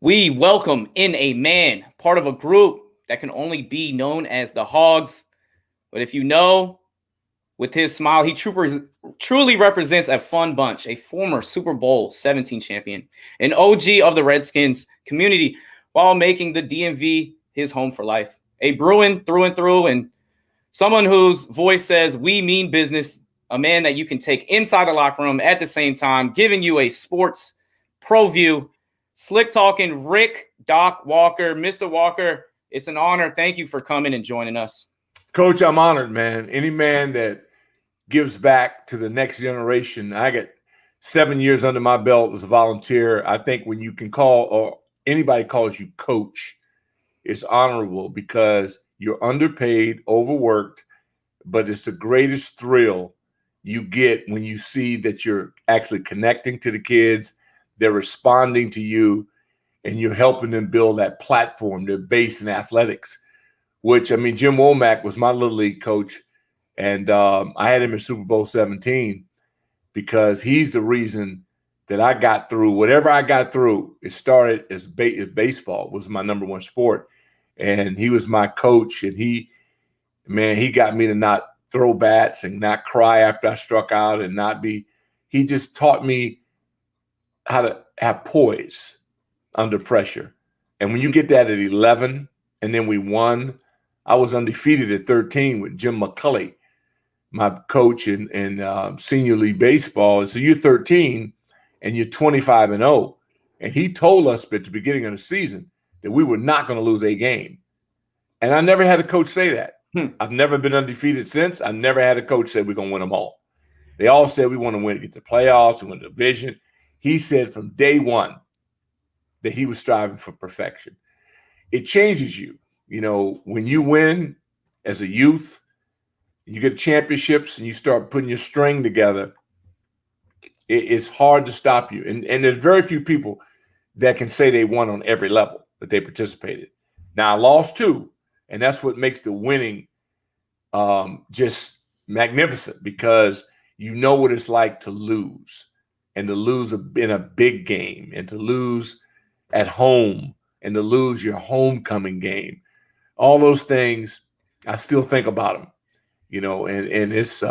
We welcome in a man, part of a group that can only be known as the Hogs. But if you know, with his smile, he truly represents a fun bunch, a former Super Bowl 17 champion, an OG of the Redskins community, while making the DMV his home for life. A Bruin through and through, and someone whose voice says, "We mean business," a man that you can take inside the locker room at the same time, giving you a sports pro view. Slick talking Rick Doc Walker. Mr. Walker, it's an honor. Thank you for coming and joining us. Coach, I'm honored, man. Any man that gives back to the next generation. I got 7 years under my belt as a volunteer. I think when you can call or anybody calls you coach, it's honorable because you're underpaid, overworked, but it's the greatest thrill you get when you see that you're actually connecting to the kids, they're responding to you, and you're helping them build that platform, their base in athletics, which, I mean, Jim Womack was my little league coach, and I had him in Super Bowl 17 because he's the reason that I got through whatever I got through. It started as baseball was my number one sport, and he was my coach, and he got me to not throw bats and not cry after I struck out and not be – he just taught me how to have poise under pressure. And when you get that at 11 and then we won, I was undefeated at 13 with Jim McCulley, my coach in senior league baseball. So you're 13 and you're 25-0. And he told us at the beginning of the season that we were not going to lose a game. And I never had a coach say that. I've never been undefeated since. I've never had a coach say we're going to win them all. They all said we want to win, get the playoffs, we win the division. He said from day one that he was striving for perfection. It changes you. You know, when you win as a youth, you get championships and you start putting your string together, it's hard to stop you. And there's very few people that can say they won on every level that they participated. Now, I lost too, and that's what makes the winning just magnificent because you know what it's like to lose and to lose in a big game and to lose at home and to lose your homecoming game. All those things, I still think about them, you know, and it's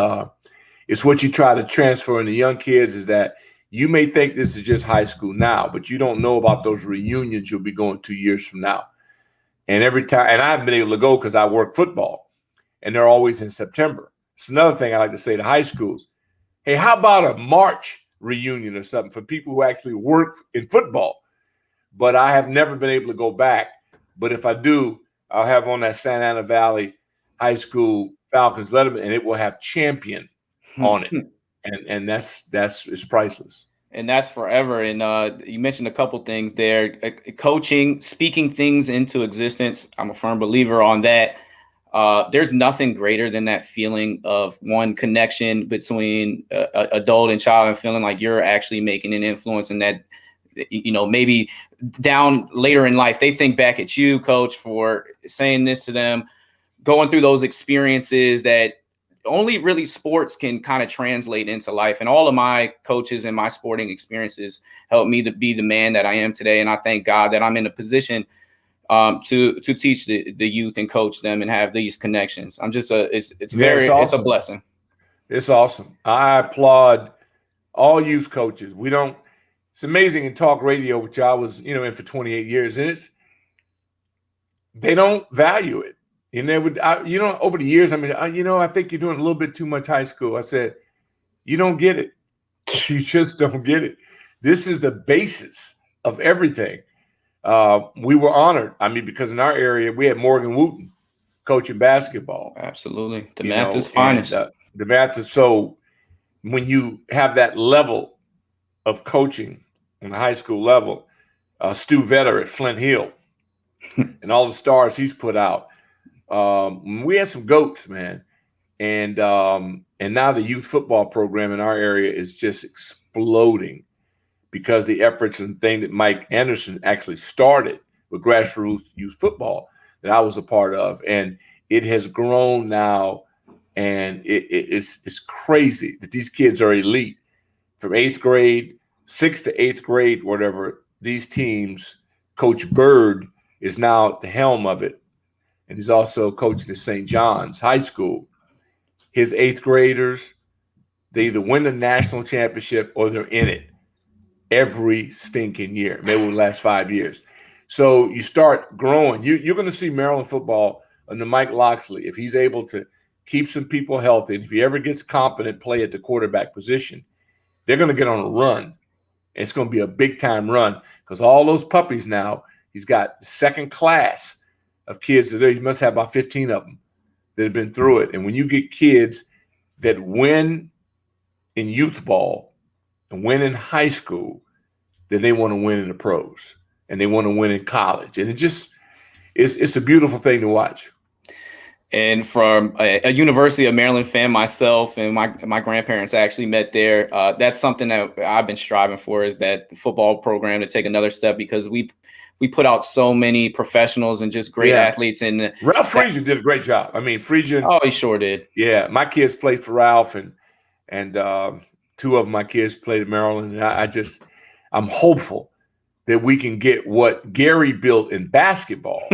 what you try to transfer in the young kids is that you may think this is just high school now, but you don't know about those reunions you'll be going 2 years from now. And every time, and I've been able to go because I work football, and they're always in September. It's another thing I like to say to high schools. Hey, how about a March reunion or something for people who actually work in football? But I have never been able to go back. But if I do, I'll have on that Santa Ana Valley High School Falcons letterman, and it will have champion on it. And that's it's priceless. And that's forever. And you mentioned a couple things there. Coaching, speaking things into existence. I'm a firm believer on that. There's nothing greater than that feeling of one connection between adult and child and feeling like you're actually making an influence in that, you know, maybe down later in life, they think back at you, coach, for saying this to them, going through those experiences that only really sports can kind of translate into life. And all of my coaches and my sporting experiences helped me to be the man that I am today. And I thank God that I'm in a position to teach the youth and coach them and have these connections. I'm just it's awesome. It's a blessing. It's awesome. I applaud all youth coaches. It's amazing in talk radio, which I was, in for 28 years, and they don't value it. And they would, over the years, I think you're doing a little bit too much high school. I said, you don't get it. You just don't get it. This is the basis of everything. We were honored. Because in our area, we had Morgan Wooten coaching basketball. Absolutely. The Mathis finest. The Mathis. So when you have that level of coaching on the high school level, Stu Vetter at Flint Hill and all the stars he's put out. We had some goats, man. And now the youth football program in our area is just exploding because the efforts and thing that Mike Anderson actually started with grassroots youth football that I was a part of. And it has grown now, and it's crazy that these kids are elite. From 8th grade, 6th to 8th grade, whatever, these teams Coach Bird is now at the helm of it, and he's also coaching at St. John's High School. His eighth graders, they either win the national championship or they're in it every stinking year. Maybe it will last 5 years. So you start growing. You're going to see Maryland football under Mike Loxley, if he's able to keep some people healthy, and if he ever gets competent play at the quarterback position, they're going to get on a run. It's going to be a big-time run because all those puppies now, he's got the second class of kids that he must have about 15 of them that have been through it. And when you get kids that win in youth ball and win in high school, then they want to win in the pros and they want to win in college. And it's a beautiful thing to watch. And from a University of Maryland fan myself, and my grandparents actually met there. That's something that I've been striving for, is that the football program to take another step, because we put out so many professionals and just great athletes. And Ralph Frazier did a great job. I mean, Frazier. Oh, he sure did. Yeah, my kids played for Ralph, and two of my kids played at Maryland. And I'm hopeful that we can get what Gary built in basketball,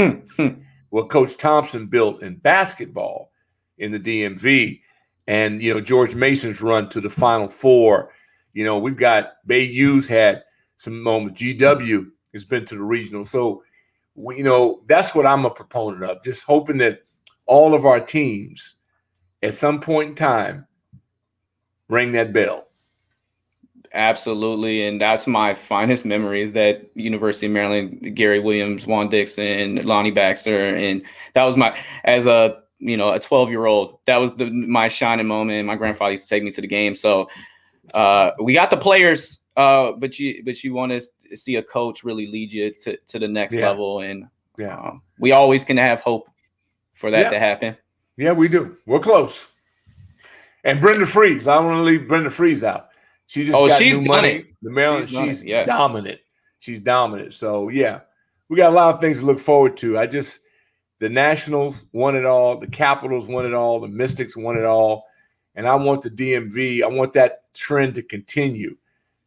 what Coach Thompson built in basketball in the DMV, and George Mason's run to the Final Four. We've got Bayou's had some moments. GW has been to the regional, so that's what I'm a proponent of. Just hoping that all of our teams, at some point in time, ring that bell. Absolutely, and that's my finest memories, that University of Maryland, Gary Williams, Juan Dixon, Lonnie Baxter, and that was as a 12-year-old, that was my shining moment. My grandfather used to take me to the game. So we got the players, but you want to see a coach really lead you to the next level, and we always can have hope for that to happen. Yeah, we do. We're close. And Brenda Freeze, I don't want to leave Brenda Freeze out. She just got new money. The Maryland, she's dominant. She's dominant. So, yeah, we got a lot of things to look forward to. The Nationals won it all. The Capitals won it all. The Mystics won it all. And I want the DMV, I want that trend to continue,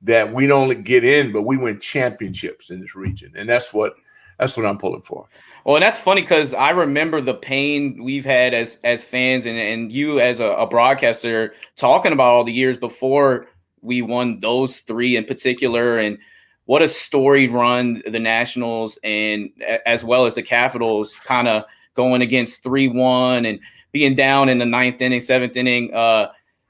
that we don't only get in, but we win championships in this region. And that's what I'm pulling for. Well, and that's funny because I remember the pain we've had as fans, and you as a broadcaster talking about all the years before we won those three in particular, and what a storied run the Nationals and as well as the Capitals kind of going against 3-1 and being down in the 9th inning, 7th inning.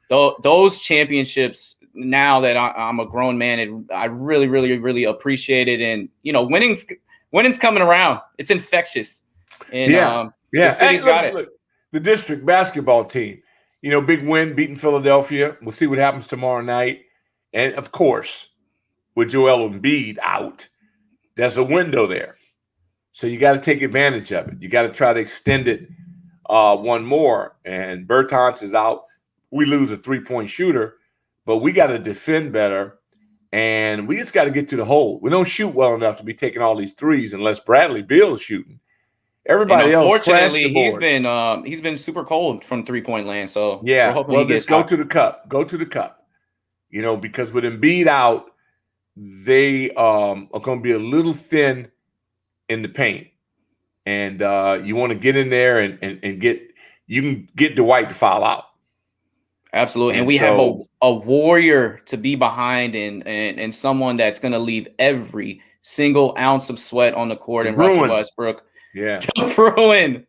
Those championships, now that I'm a grown man, I really, really, really appreciate it. And, winning's coming around. It's infectious. And the city's got it. Look, the district basketball team, big win, beating Philadelphia. We'll see what happens tomorrow night. And, of course, with Joel Embiid out, there's a window there. So you got to take advantage of it. You got to try to extend it one more. And Bertans is out. We lose a three-point shooter, but we got to defend better. And we just got to get to the hole. We don't shoot well enough to be taking all these threes unless Bradley Beal is shooting. Everybody else, unfortunately, he's been super cold from 3-point land. So we're hoping let's go to the cup. Go to the cup. Because with Embiid out, they are going to be a little thin in the paint, and you want to get in there and get Dwight to foul out. Absolutely, and we have a warrior to be behind, and someone that's going to leave every single ounce of sweat on the court. And Russell Westbrook, Bruin.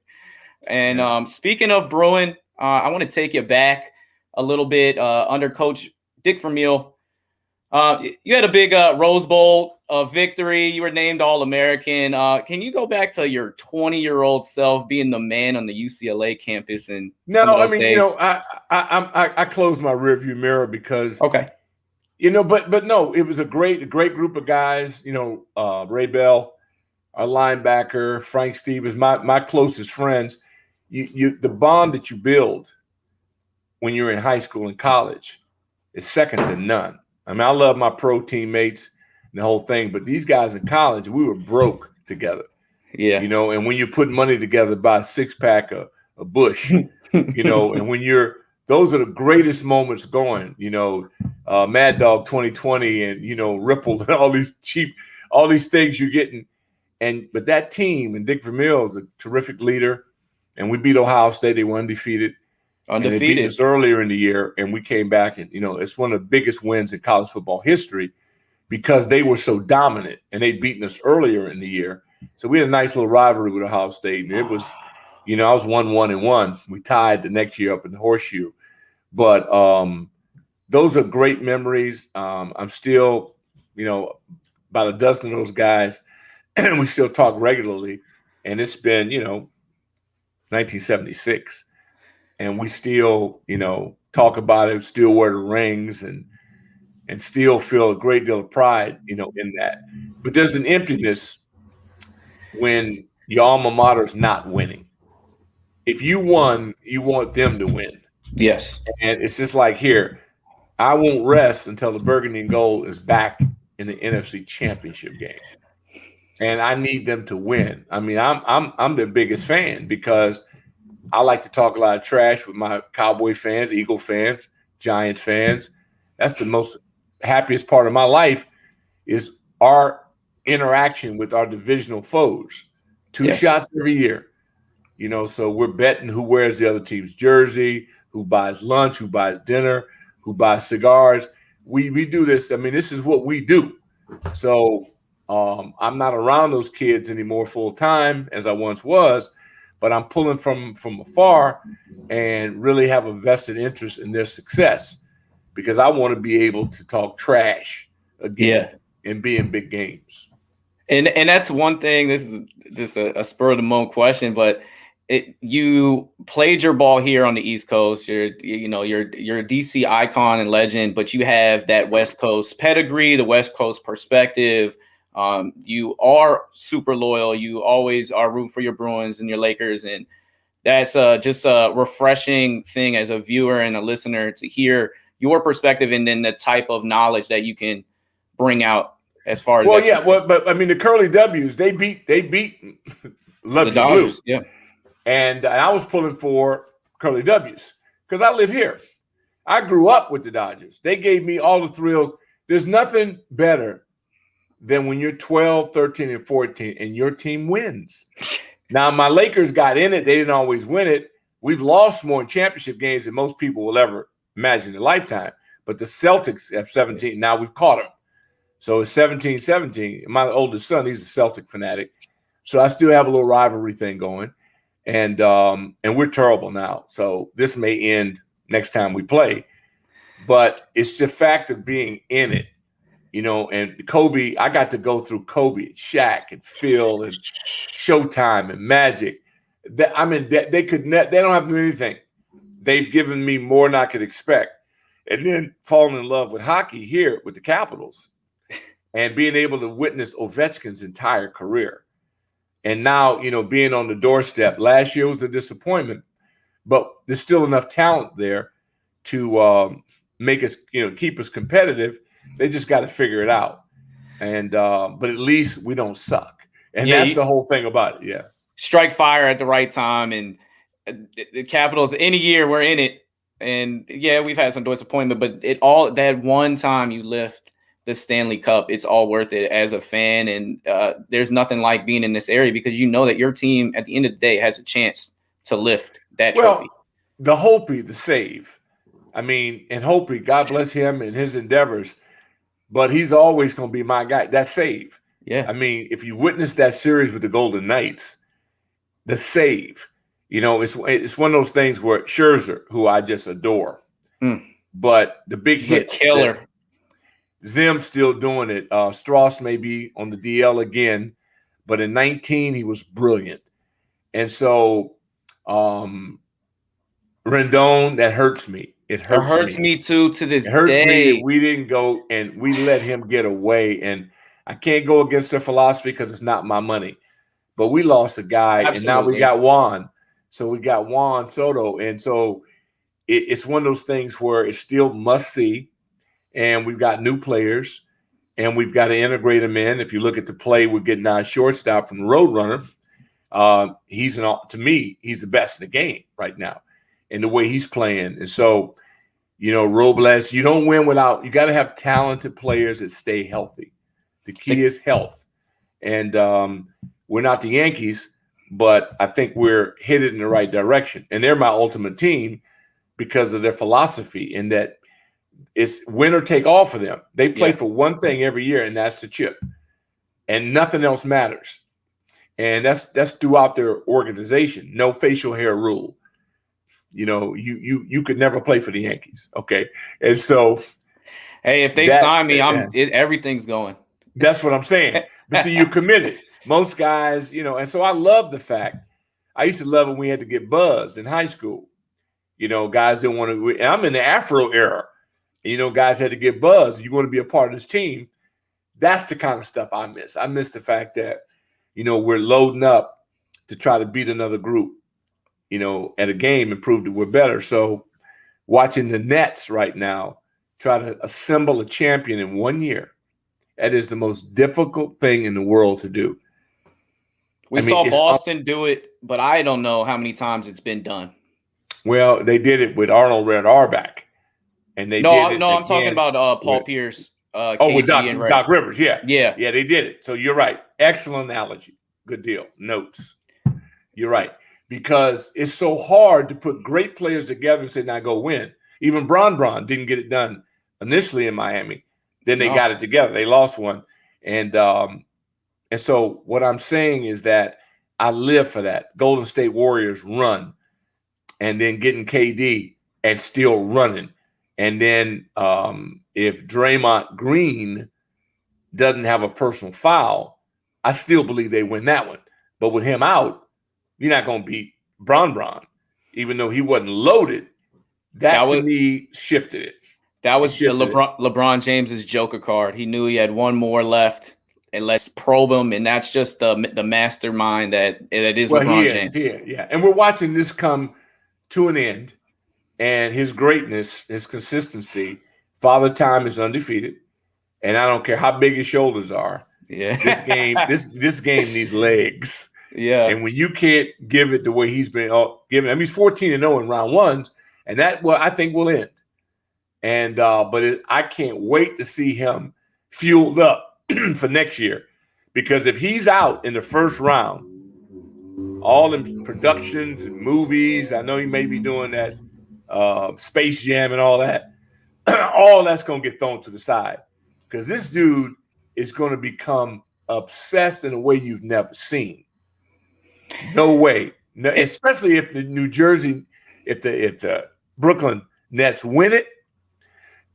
And speaking of Bruin, I want to take you back a little bit under Coach Dick Vermeil. You had a big Rose Bowl victory. You were named All-American. Can you go back to your 20-year-old self being the man on the UCLA campus? And I closed my rearview mirror because but no, it was a great group of guys. Ray Bell, our linebacker, Frank Stevens, my closest friends. The bond that you build when you're in high school and college is second to none. I mean, I love my pro teammates and the whole thing, but these guys in college, we were broke together. Yeah. And when you put money together, buy a 6-pack of Bush, and when those are the greatest moments going, Mad Dog 2020 and, Ripple and all these things you're getting. But that team, and Dick Vermeil is a terrific leader, and we beat Ohio State. They were undefeated. And they beat us earlier in the year, and we came back, and it's one of the biggest wins in college football history because they were so dominant, and they'd beaten us earlier in the year. So we had a nice little rivalry with Ohio State, and it was, I was 1-1-1. We tied the next year up in the Horseshoe. But those are great memories. I'm still, about a dozen of those guys, and we still talk regularly. And it's been, 1976. And we still, talk about it, still wear the rings and still feel a great deal of pride, in that. But there's an emptiness when your alma mater is not winning. If you won, you want them to win. Yes. And it's just like here, I won't rest until the Burgundy and Gold is back in the NFC Championship game. And I need them to win. I mean, I'm their biggest fan because I like to talk a lot of trash with my Cowboy fans, Eagle fans, Giants fans. That's the most happiest part of my life is our interaction with our divisional foes. Two shots every year. So we're betting who wears the other team's jersey, who buys lunch, who buys dinner, who buys cigars. We do this. I mean, this is what we do. So I'm not around those kids anymore full time as I once was, but I'm pulling from afar and really have a vested interest in their success because I want to be able to talk trash again and be in big games. And that's one thing. This is just a spur of the moment question, but you played your ball here on the East Coast. You're a DC icon and legend, but you have that West Coast pedigree, the West Coast perspective. You are super loyal. You always are rooting for your Bruins and your Lakers, and that's just a refreshing thing as a viewer and a listener to hear your perspective and then the type of knowledge that you can bring out. As far as but I mean the Curly W's, they beat Lucky the Dodgers, Blue. And I was pulling for Curly W's because I live here. I grew up with the Dodgers. They gave me all the thrills. There's nothing better than when you're 12, 13, and 14 and your team wins. Now, my Lakers got in it. They didn't always win it. We've lost more in championship games than most people will ever imagine in a lifetime. But the Celtics have 17. Now we've caught them. So it's 17-17. My oldest son, he's a Celtic fanatic. So I still have a little rivalry thing going. And we're terrible now. So this may end next time we play. But it's the fact of being in it, and Kobe, I got to go through Kobe and Shaq and Phil and Showtime and Magic. They don't have to do anything. They've given me more than I could expect. And then falling in love with hockey here with the Capitals. And being able to witness Ovechkin's entire career. And now, being on the doorstep. Last year was a disappointment, but there's still enough talent there to make us, keep us competitive. They just got to figure it out. And but at least we don't suck. And that's the whole thing about it. Yeah. Strike fire at the right time. And the Capitals, any year we're in it. And we've had some disappointment, but that one time you lift the Stanley Cup, it's all worth it as a fan. And there's nothing like being in this area because you know that your team at the end of the day has a chance to lift that trophy. The Hopi, the save. I mean, and Hopi, God bless him and his endeavors, but he's always going to be my guy. That save. Yeah. I mean, if you witness that series with the Golden Knights, the save, it's one of those things where Scherzer, who I just adore, but the big hit killer. Zim's still doing it. Strauss may be on the DL again, but in 19 he was brilliant. And so Rendon, that hurts me. It hurts me too to this day. It hurts me that we didn't go and we let him get away. And I can't go against their philosophy because it's not my money. But we lost a guy, and now we got Juan. So we got Juan Soto. And so it's one of those things where it's still must see. And we've got new players, and we've got to integrate them in. If you look at the play, we're getting our shortstop from the Roadrunner. To me, he's the best in the game right now in the way he's playing. And so, Robles, you don't win without – you got to have talented players that stay healthy. The key is health. And we're not the Yankees, but I think we're headed in the right direction. And they're my ultimate team because of their philosophy, in that it's win or take all for them. They play for one thing every year, and that's the chip. And nothing else matters. And that's throughout their organization. No facial hair rule. You know, you could never play for the Yankees. Okay. And so, hey, if they sign me, everything's going. That's what I'm saying. But see, you're committed. Most guys, you know, and so I love the fact. I used to love when we had to get buzzed in high school. You know, guys didn't want to. And I'm in the Afro era. You know, guys had to get buzzed. You want to be a part of this team. That's the kind of stuff I miss. I miss the fact that, you know, we're loading up to try to beat another group, you know, at a game and prove that we're better. So watching the Nets right now try to assemble a champion in 1 year, that is the most difficult thing in the world to do. We saw Boston do it, but I don't know how many times it's been done. Well, they did it with Arnold Red Auerbach. And they did it. No, I'm talking about Paul Pierce. With Doc Rivers. Yeah, they did it. So you're right. Excellent analogy. Good deal. Notes. You're right. Because it's so hard to put great players together and say, now go win. Even Bron didn't get it done initially in Miami. Then they got it together. They lost one. And so what I'm saying is that I live for that. Golden State Warriors run, and then getting KD and still running. And then if Draymond Green doesn't have a personal foul, I still believe they win that one. But with him out, you're not going to beat Bron, even though he wasn't loaded. That to me shifted it. That was LeBron James's Joker card. He knew he had one more left, and let's probe him. And that's just the mastermind that is LeBron James. Yeah. And we're watching this come to an end. And his greatness, his consistency, Father Time is undefeated. And I don't care how big his shoulders are. Yeah. This game needs legs. Yeah. And when you can't give it the way he's been given, I mean, he's 14-0 in round ones, and that I think will end. And I can't wait to see him fueled up for next year, because if he's out in the first round, all the productions and movies, I know he may be doing that. Space Jam and all that, all that's going to get thrown to the side, because this dude is going to become obsessed in a way you've never seen. No way. No, especially if the if the Brooklyn Nets win it,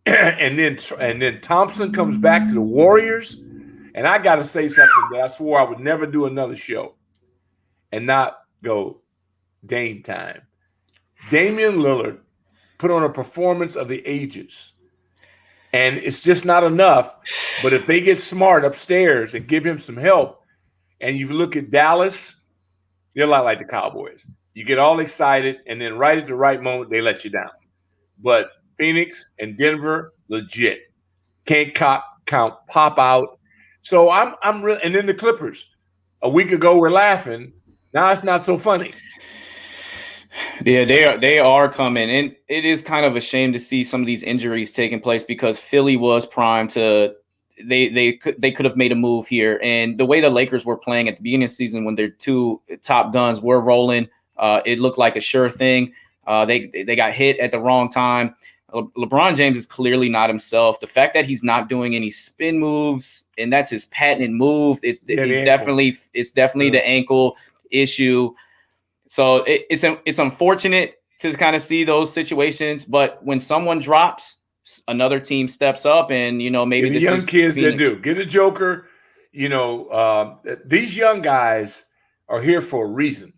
and then Thompson comes back to the Warriors. And I got to say something that I swore I would never do another show and not go Dame time. Damian Lillard put on a performance of the ages, and it's just not enough. But if they get smart upstairs and give him some help, and you look at Dallas, they're a lot like the Cowboys. You get all excited, and then right at the right moment, they let you down. But Phoenix and Denver, legit. Can't count pop out. So I'm really, and then the Clippers. A week ago, we're laughing. Now it's not so funny. Yeah, they are coming, and it is kind of a shame to see some of these injuries taking place, because Philly was primed to. They could have made a move here, and the way the Lakers were playing at the beginning of the season, when their two top guns were rolling, it looked like a sure thing. They got hit at the wrong time. LeBron James is clearly not himself. The fact that he's not doing any spin moves, and that's his patented move, it's definitely the ankle issue. So it's unfortunate to kind of see those situations, but when someone drops, another team steps up, and maybe the young kids that do get a joker. These young guys are here for a reason,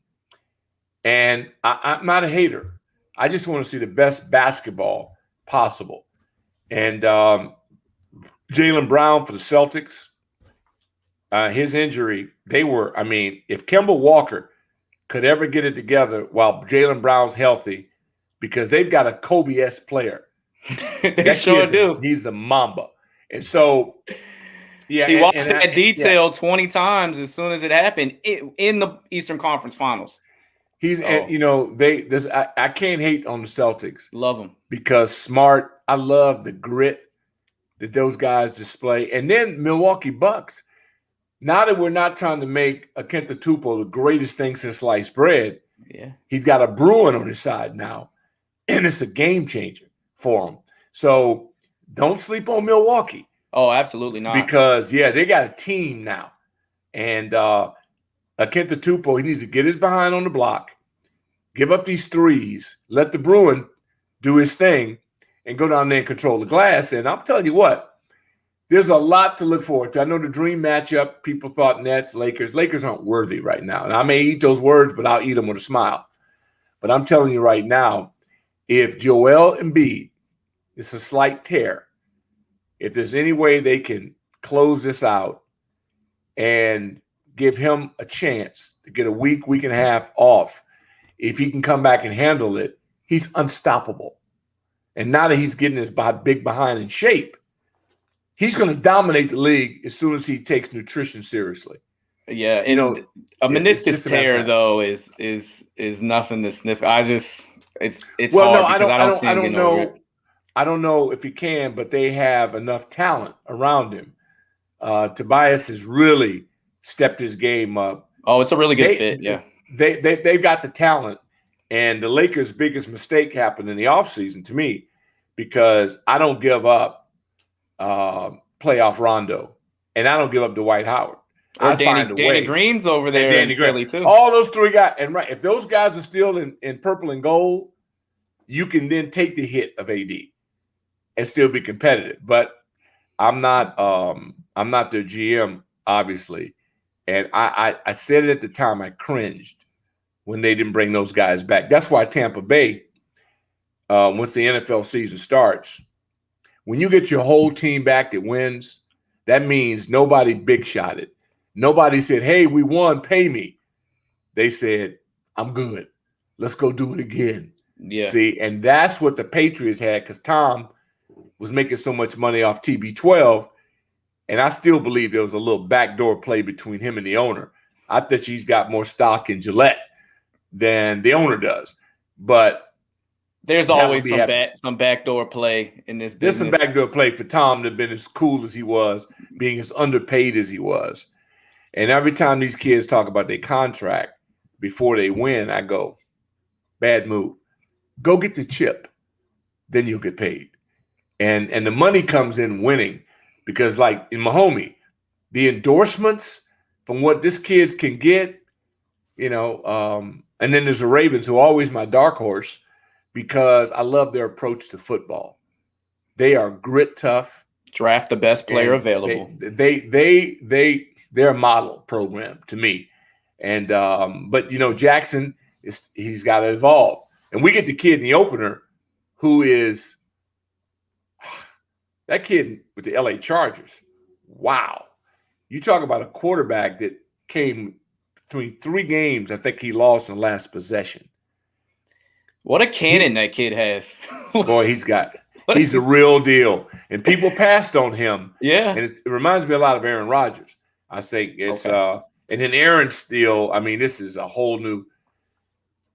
and I'm not a hater. I just want to see the best basketball possible. And Jaylen Brown for the Celtics, his injury, if Kemba Walker could ever get it together while Jaylen Brown's healthy, because they've got a Kobe-esque player. They sure do. He's a Mamba. And so, yeah. He watched that detail 20 times as soon as it happened in the Eastern Conference Finals. I can't hate on the Celtics. Love them. Because Smart, I love the grit that those guys display. And then Milwaukee Bucks, Now that we're not trying to make a Tupo the greatest thing since sliced bread, Yeah. he's got a Bruin on his side now, and it's a game changer for him. So don't sleep on Milwaukee. Oh, absolutely not. Because, they got a team now. And Kenta Tupo, he needs to get his behind on the block, give up these threes, let the Bruin do his thing, and go down there and control the glass. And I'm telling you what, there's a lot to look forward to. I know the dream matchup, people thought Nets, Lakers. Lakers aren't worthy right now. And I may eat those words, but I'll eat them with a smile. But I'm telling you right now, if Joel Embiid, it's a slight tear, if there's any way they can close this out and give him a chance to get a week and a half off, if he can come back and handle it, he's unstoppable. And now that he's getting his big behind in shape, he's going to dominate the league as soon as he takes nutrition seriously. Yeah, and a meniscus tear though is nothing to sniff. It's well, hard because I don't know. I don't know if he can, but they have enough talent around him. Tobias has really stepped his game up. Oh, it's a really good fit. Yeah, they've got the talent, and the Lakers' biggest mistake happened in the offseason to me because I don't give up playoff Rondo, and I don't give up Dwight Howard. Or Danny Green's over there in Philly too. All those three guys, and right, if those guys are still in purple and gold, you can then take the hit of AD and still be competitive. But I'm not their GM, obviously. And I said it at the time, I cringed when they didn't bring those guys back. That's why Tampa Bay, once the NFL season starts, when you get your whole team back that wins, that means nobody big shot it. Nobody said, hey, we won, pay me. They said, I'm good. Let's go do it again. Yeah. See, and that's what the Patriots had because Tom was making so much money off TB12. And I still believe there was a little backdoor play between him and the owner. I think he's got more stock in Gillette than the owner does. But there's always some backdoor play in this business. There's some backdoor play for Tom to have been as cool as he was, being as underpaid as he was. And every time these kids talk about their contract before they win, I go, bad move. Go get the chip. Then you'll get paid. And the money comes in winning because, like in Mahomie, the endorsements from what this kids can get, and then there's the Ravens, who are always my dark horse because I love their approach to football. They are grit tough. Draft the best player available. They're a model program to me. And but Jackson he's got to evolve. And we get the kid in the opener who is that kid with the LA Chargers. Wow. You talk about a quarterback that came between 3 games. I think he lost in the last possession. What a cannon that kid has. Boy, he's the real deal. And people passed on him. Yeah. And it reminds me a lot of Aaron Rodgers. I think it's and then Aaron still, this is a whole new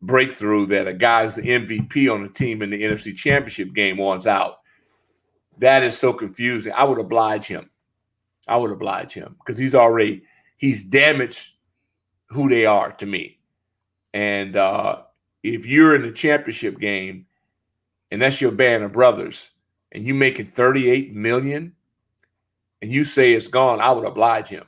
breakthrough that a guy's the MVP on the team in the NFC Championship game wants out. That is so confusing. I would oblige him because he's damaged who they are to me. And if you're in the championship game and that's your band of brothers and you making $38 million and you say it's gone, I would oblige him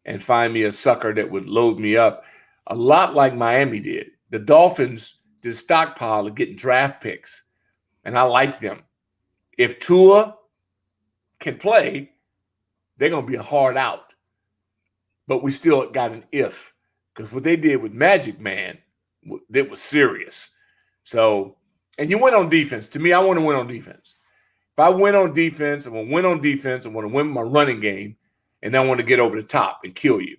and find me a sucker that would load me up a lot like Miami did. The Dolphins did a stockpile of getting draft picks, and I like them. If Tua can play, they're going to be a hard out. But we still got an if because what they did with Magic Man, that was serious. So, and you win on defense. To me, I want to win on defense. If I win on defense, I want to win on defense. I want to win my running game, and then I want to get over the top and kill you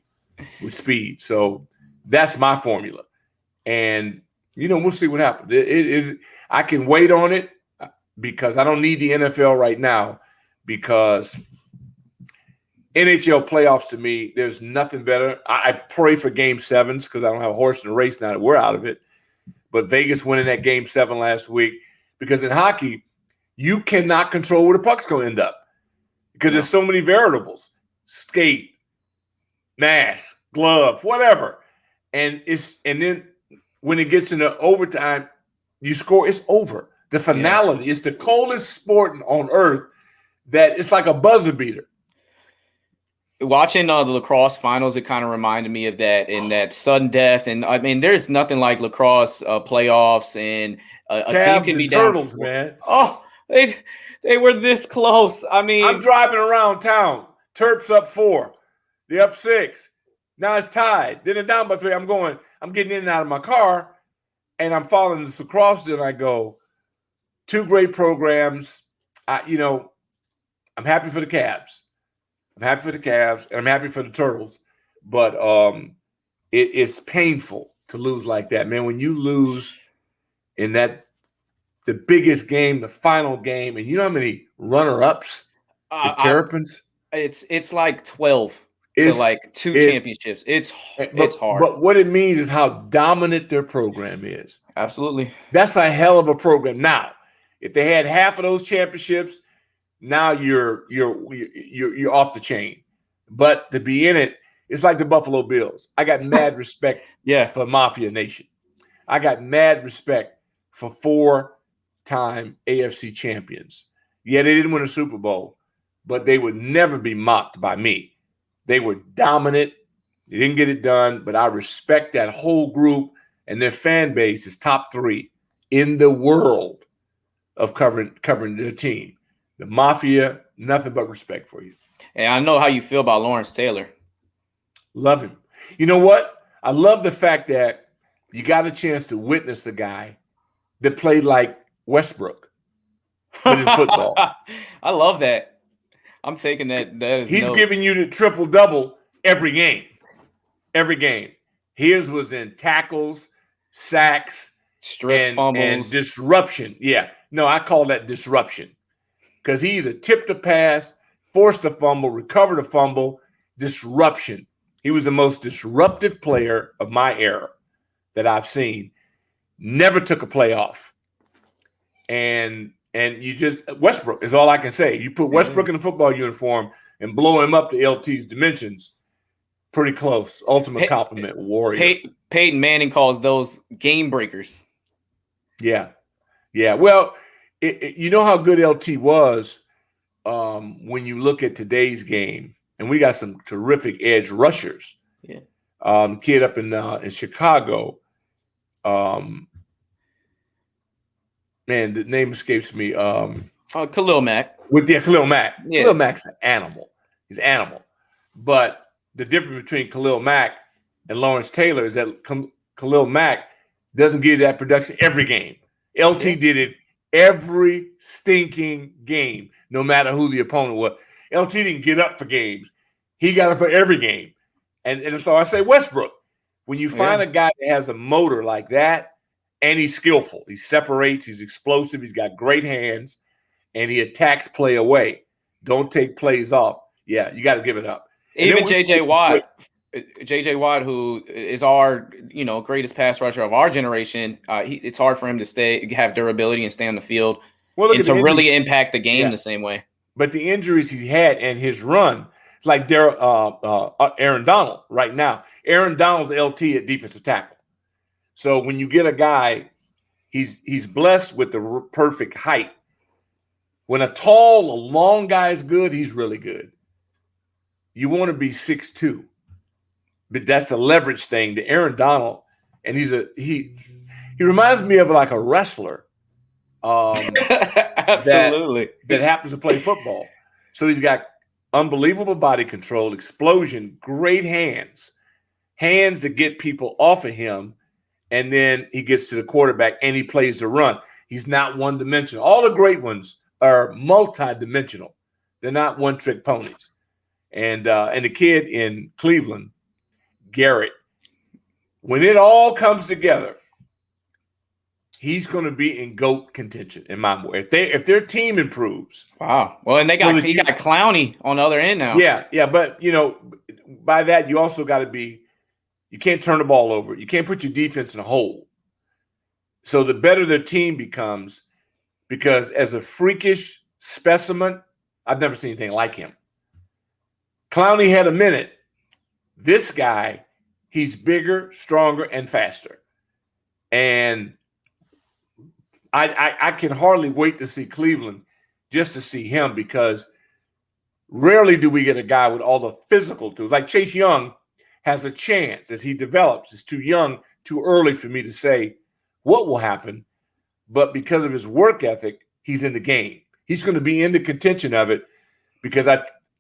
with speed. So that's my formula. And, we'll see what happens. I can wait on it because I don't need the NFL right now because NHL playoffs to me, there's nothing better. I pray for game 7s because I don't have a horse in the race now that we're out of it. But Vegas winning that game 7 last week because in hockey, you cannot control where the puck's going to end up because there's so many variables. Skate, mask, glove, whatever. And then when it gets into overtime, you score, it's over. The finality is the coldest sport on earth that it's like a buzzer beater. Watching the lacrosse finals, it kind of reminded me of that, in that sudden death. And I mean, there's nothing like lacrosse playoffs, and a team can be Turtles, down. Man. Oh, they were this close. I mean, I'm driving around town. Terps up 4. They're up 6. Now it's tied. Then they're down by 3. I'm getting in and out of my car, and I'm following this lacrosse, and I go, 2 great programs. I'm happy for the Cavs. I'm happy for the Cavs, and I'm happy for the Turtles. But it's painful to lose like that, man. When you lose in the biggest game, the final game, and you know how many runner-ups, the Terrapins? It's like 12 to like 2 championships. It's hard. But what it means is how dominant their program is. Absolutely. That's a hell of a program. Now, if they had half of those championships, now you're off the chain. But to be in it, it's like the Buffalo Bills. I got mad respect for Mafia Nation. I got mad respect for 4-time AFC champions. Yeah, they didn't win a Super Bowl, but they would never be mocked by me. They were dominant. They didn't get it done, but I respect that whole group, and their fan base is top 3 in the world of covering their team. The Mafia, nothing but respect for you. And I know how you feel about Lawrence Taylor. Love him. You know what? I love the fact that you got a chance to witness a guy that played like Westbrook, but in football. I love that. I'm taking that. He's giving you the triple-double every game. Every game. His was in tackles, sacks, strip fumbles, and disruption. Yeah. No, I call that disruption. Because he either tipped a pass, forced a fumble, recovered a fumble, disruption. He was the most disruptive player of my era that I've seen. Never took a play off. And you just, Westbrook is all I can say. You put Westbrook in a football uniform and blow him up to LT's dimensions, pretty close. Ultimate compliment, warrior. Peyton Manning calls those game breakers. Yeah. Yeah. Well, you know how good LT was when you look at today's game, and we got some terrific edge rushers. Yeah. Kid up in Chicago, man, the name escapes me. Khalil Mack. Khalil Mack. Yeah. Khalil Mack's an animal. He's an animal. But the difference between Khalil Mack and Lawrence Taylor is that Khalil Mack doesn't give you that production every game. LT did it every stinking game, no matter who the opponent was. LT didn't get up for games. He got up for every game. And so I say Westbrook. When you find a guy that has a motor like that, and he's skillful, he separates, he's explosive, he's got great hands, and he attacks play away. Don't take plays off. Yeah, you got to give it up. Even J.J. Watt. J.J. Watt, who is our, greatest pass rusher of our generation, it's hard for him to have durability and stay on the field and to really impact the game the same way. But the injuries he had and his run, it's like Aaron Donald right now. Aaron Donald's LT at defensive tackle. So when you get a guy, he's blessed with the perfect height. When a long guy is good, he's really good. You want to be 6'2". But that's the leverage thing. The Aaron Donald, and he reminds me of like a wrestler. Absolutely. That happens to play football. So he's got unbelievable body control, explosion, great hands that get people off of him, and then he gets to the quarterback and he plays the run. He's not one-dimensional. All the great ones are multi-dimensional. They're not one-trick ponies. And the kid in Cleveland, Garrett, when it all comes together, he's going to be in GOAT contention in my boy. If their team improves. Wow. Well, and he got Clowney on the other end now. Yeah, but by that you also got to be. You can't turn the ball over. You can't put your defense in a hole. So the better their team becomes, because as a freakish specimen, I've never seen anything like him. Clowney had a minute. This guy, he's bigger, stronger, and faster. And I can hardly wait to see Cleveland just to see him, because rarely do we get a guy with all the physical tools. Like Chase Young has a chance as he develops. It's too young, too early for me to say what will happen. But because of his work ethic, he's in the game. He's going to be in the contention of it because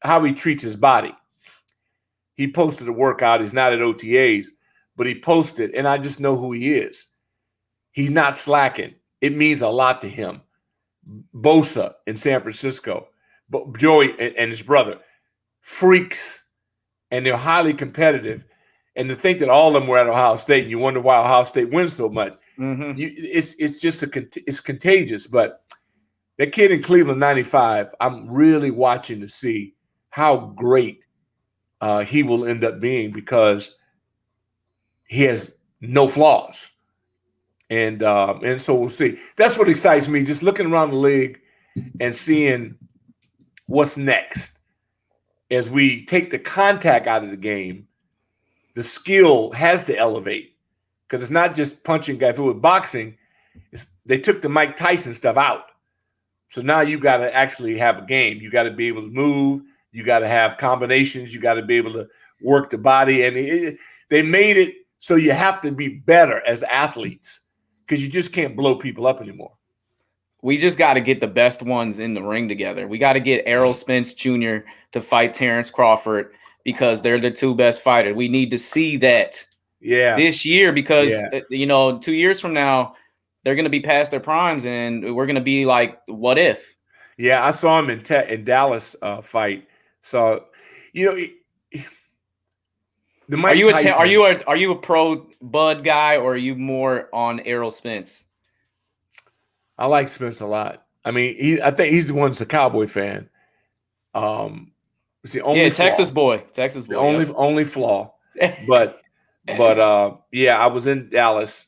how he treats his body. He posted a workout. He's not at OTAs, but he posted, and I just know who he is. He's not slacking. It means a lot to him. Bosa in San Francisco, Joey and his brother, freaks, and they're highly competitive. And to think that all of them were at Ohio State, and you wonder why Ohio State wins so much. Mm-hmm. It's just it's contagious. But that kid in Cleveland, 95, I'm really watching to see how great he will end up being, because he has no flaws. And so we'll see. That's what excites me, just looking around the league and seeing what's next. As we take the contact out of the game, the skill has to elevate, because it's not just punching guys. If it was boxing, they took the Mike Tyson stuff out. So now you got to actually have a game. You got to be able to move. You got to have combinations. You got to be able to work the body. And they made it so you have to be better as athletes, because you just can't blow people up anymore. We just got to get the best ones in the ring together. We got to get Errol Spence Jr. to fight Terrence Crawford, because they're the two best fighters. We need to see that this year, because, 2 years from now, they're going to be past their primes, and we're going to be like, what if? Yeah, I saw him in Dallas fight. So, the Mike Tyson, are you a pro Bud guy, or are you more on Errol Spence? I like Spence a lot. I mean, I think he's the one's a Cowboy fan. It's the only Texas boy. The only flaw. But I was in Dallas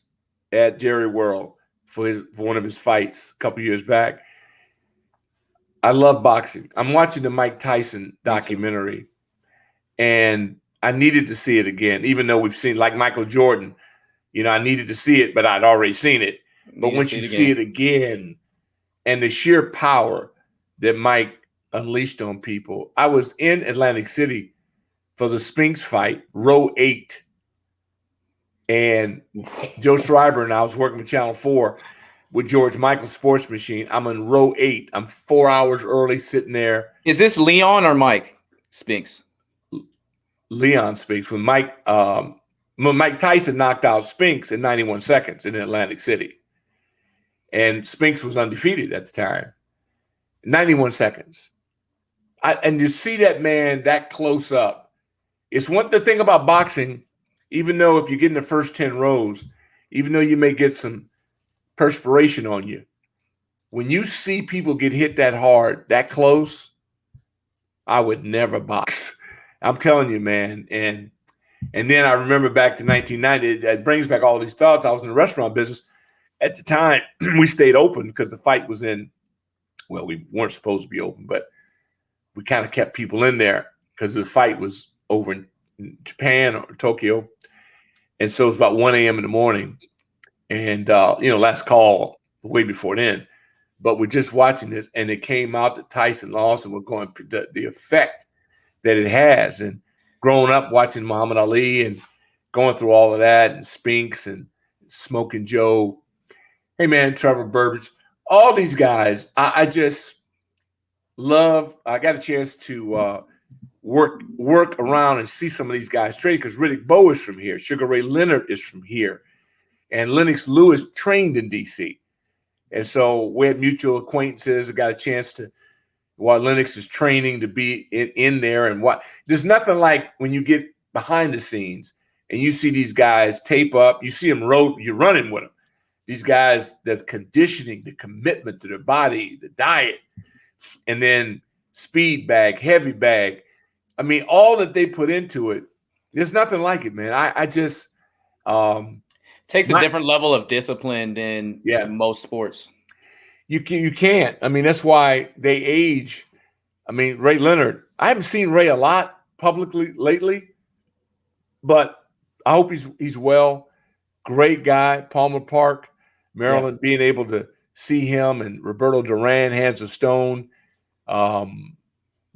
at Jerry World for one of his fights a couple years back. I love boxing. I'm watching the Mike Tyson documentary, and I needed to see it again, even though we've seen, like Michael Jordan, I needed to see it, but I'd already seen it. But once you see it again, and the sheer power that Mike unleashed on people. I was in Atlantic City for the Spinks fight, row 8. And Joe Schreiber and I was working with Channel 4 with George Michael's Sports Machine. I'm in row 8. I'm 4 hours early sitting there. Is this Leon or Mike Spinks? Leon Spinks. When Mike Tyson knocked out Spinks in 91 seconds in Atlantic City. And Spinks was undefeated at the time. 91 seconds. And you see that man that close up. It's the thing about boxing, even though if you get in the first 10 rows, even though you may get some perspiration on you, when you see people get hit that hard, that close, I would never box. I'm telling you, man. And then I remember back to 1990, that brings back all these thoughts. I was in the restaurant business. At the time, we stayed open because the fight was in, well, we weren't supposed to be open, but we kind of kept people in there because the fight was over in Japan or Tokyo. And so it was about 1 a.m. in the morning. And, last call way before then. But we're just watching this, and it came out that Tyson lost, and we're going the effect that it has. And growing up watching Muhammad Ali and going through all of that, and Spinks and Smoking Joe. Hey, man, Trevor Burbage. All these guys, I just love. I got a chance to work around and see some of these guys train, because Riddick Bowe is from here. Sugar Ray Leonard is from here. And Lennox Lewis trained in D.C. And so we had mutual acquaintances. I got a chance to, while Lennox is training, to be in there. And there's nothing like when you get behind the scenes and you see these guys tape up, you see them you're running with them. These guys, the conditioning, the commitment to their body, the diet, and then speed bag, heavy bag. I mean, all that they put into it, there's nothing like it, man. I just takes a different level of discipline than most sports. You can't. I mean, that's why they age. I mean, Ray Leonard. I haven't seen Ray a lot publicly lately, But I hope he's well. Great guy, Palmer Park, Maryland. Being able to see him and Roberto Duran, Hands of Stone,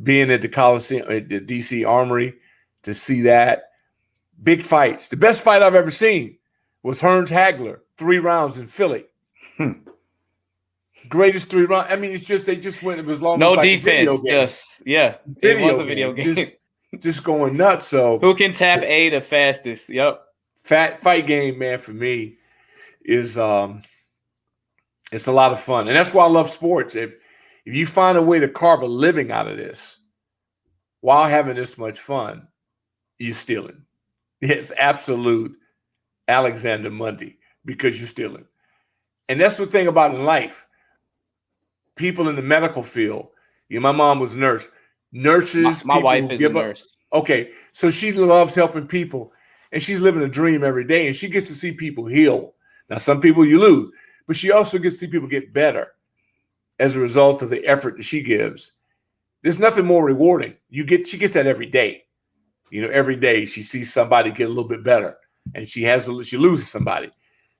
being at the Coliseum, at the DC Armory, to see that. Big fights. The best fight I've ever seen was Hearns Hagler, 3 rounds in Philly. Greatest 3 rounds. I mean, it's just they just went. It was almost no like defense. A video game. Just it was a video game. Just going nuts. So who can tap A the fastest? Yep. Fight game, man, for me is it's a lot of fun, and that's why I love sports. If you find a way to carve a living out of this while having this much fun, you're stealing. It's absolute Alexander Mundy, because you're stealing. And that's the thing about in life. People in the medical field, my mom was a nurse. Nurses, my wife is a nurse. Okay, so she loves helping people, and she's living a dream every day, and she gets to see people heal. Now, some people you lose, but she also gets to see people get better as a result of the effort that she gives. There's nothing more rewarding. She gets that every day. Every day she sees somebody get a little bit better, and she loses somebody.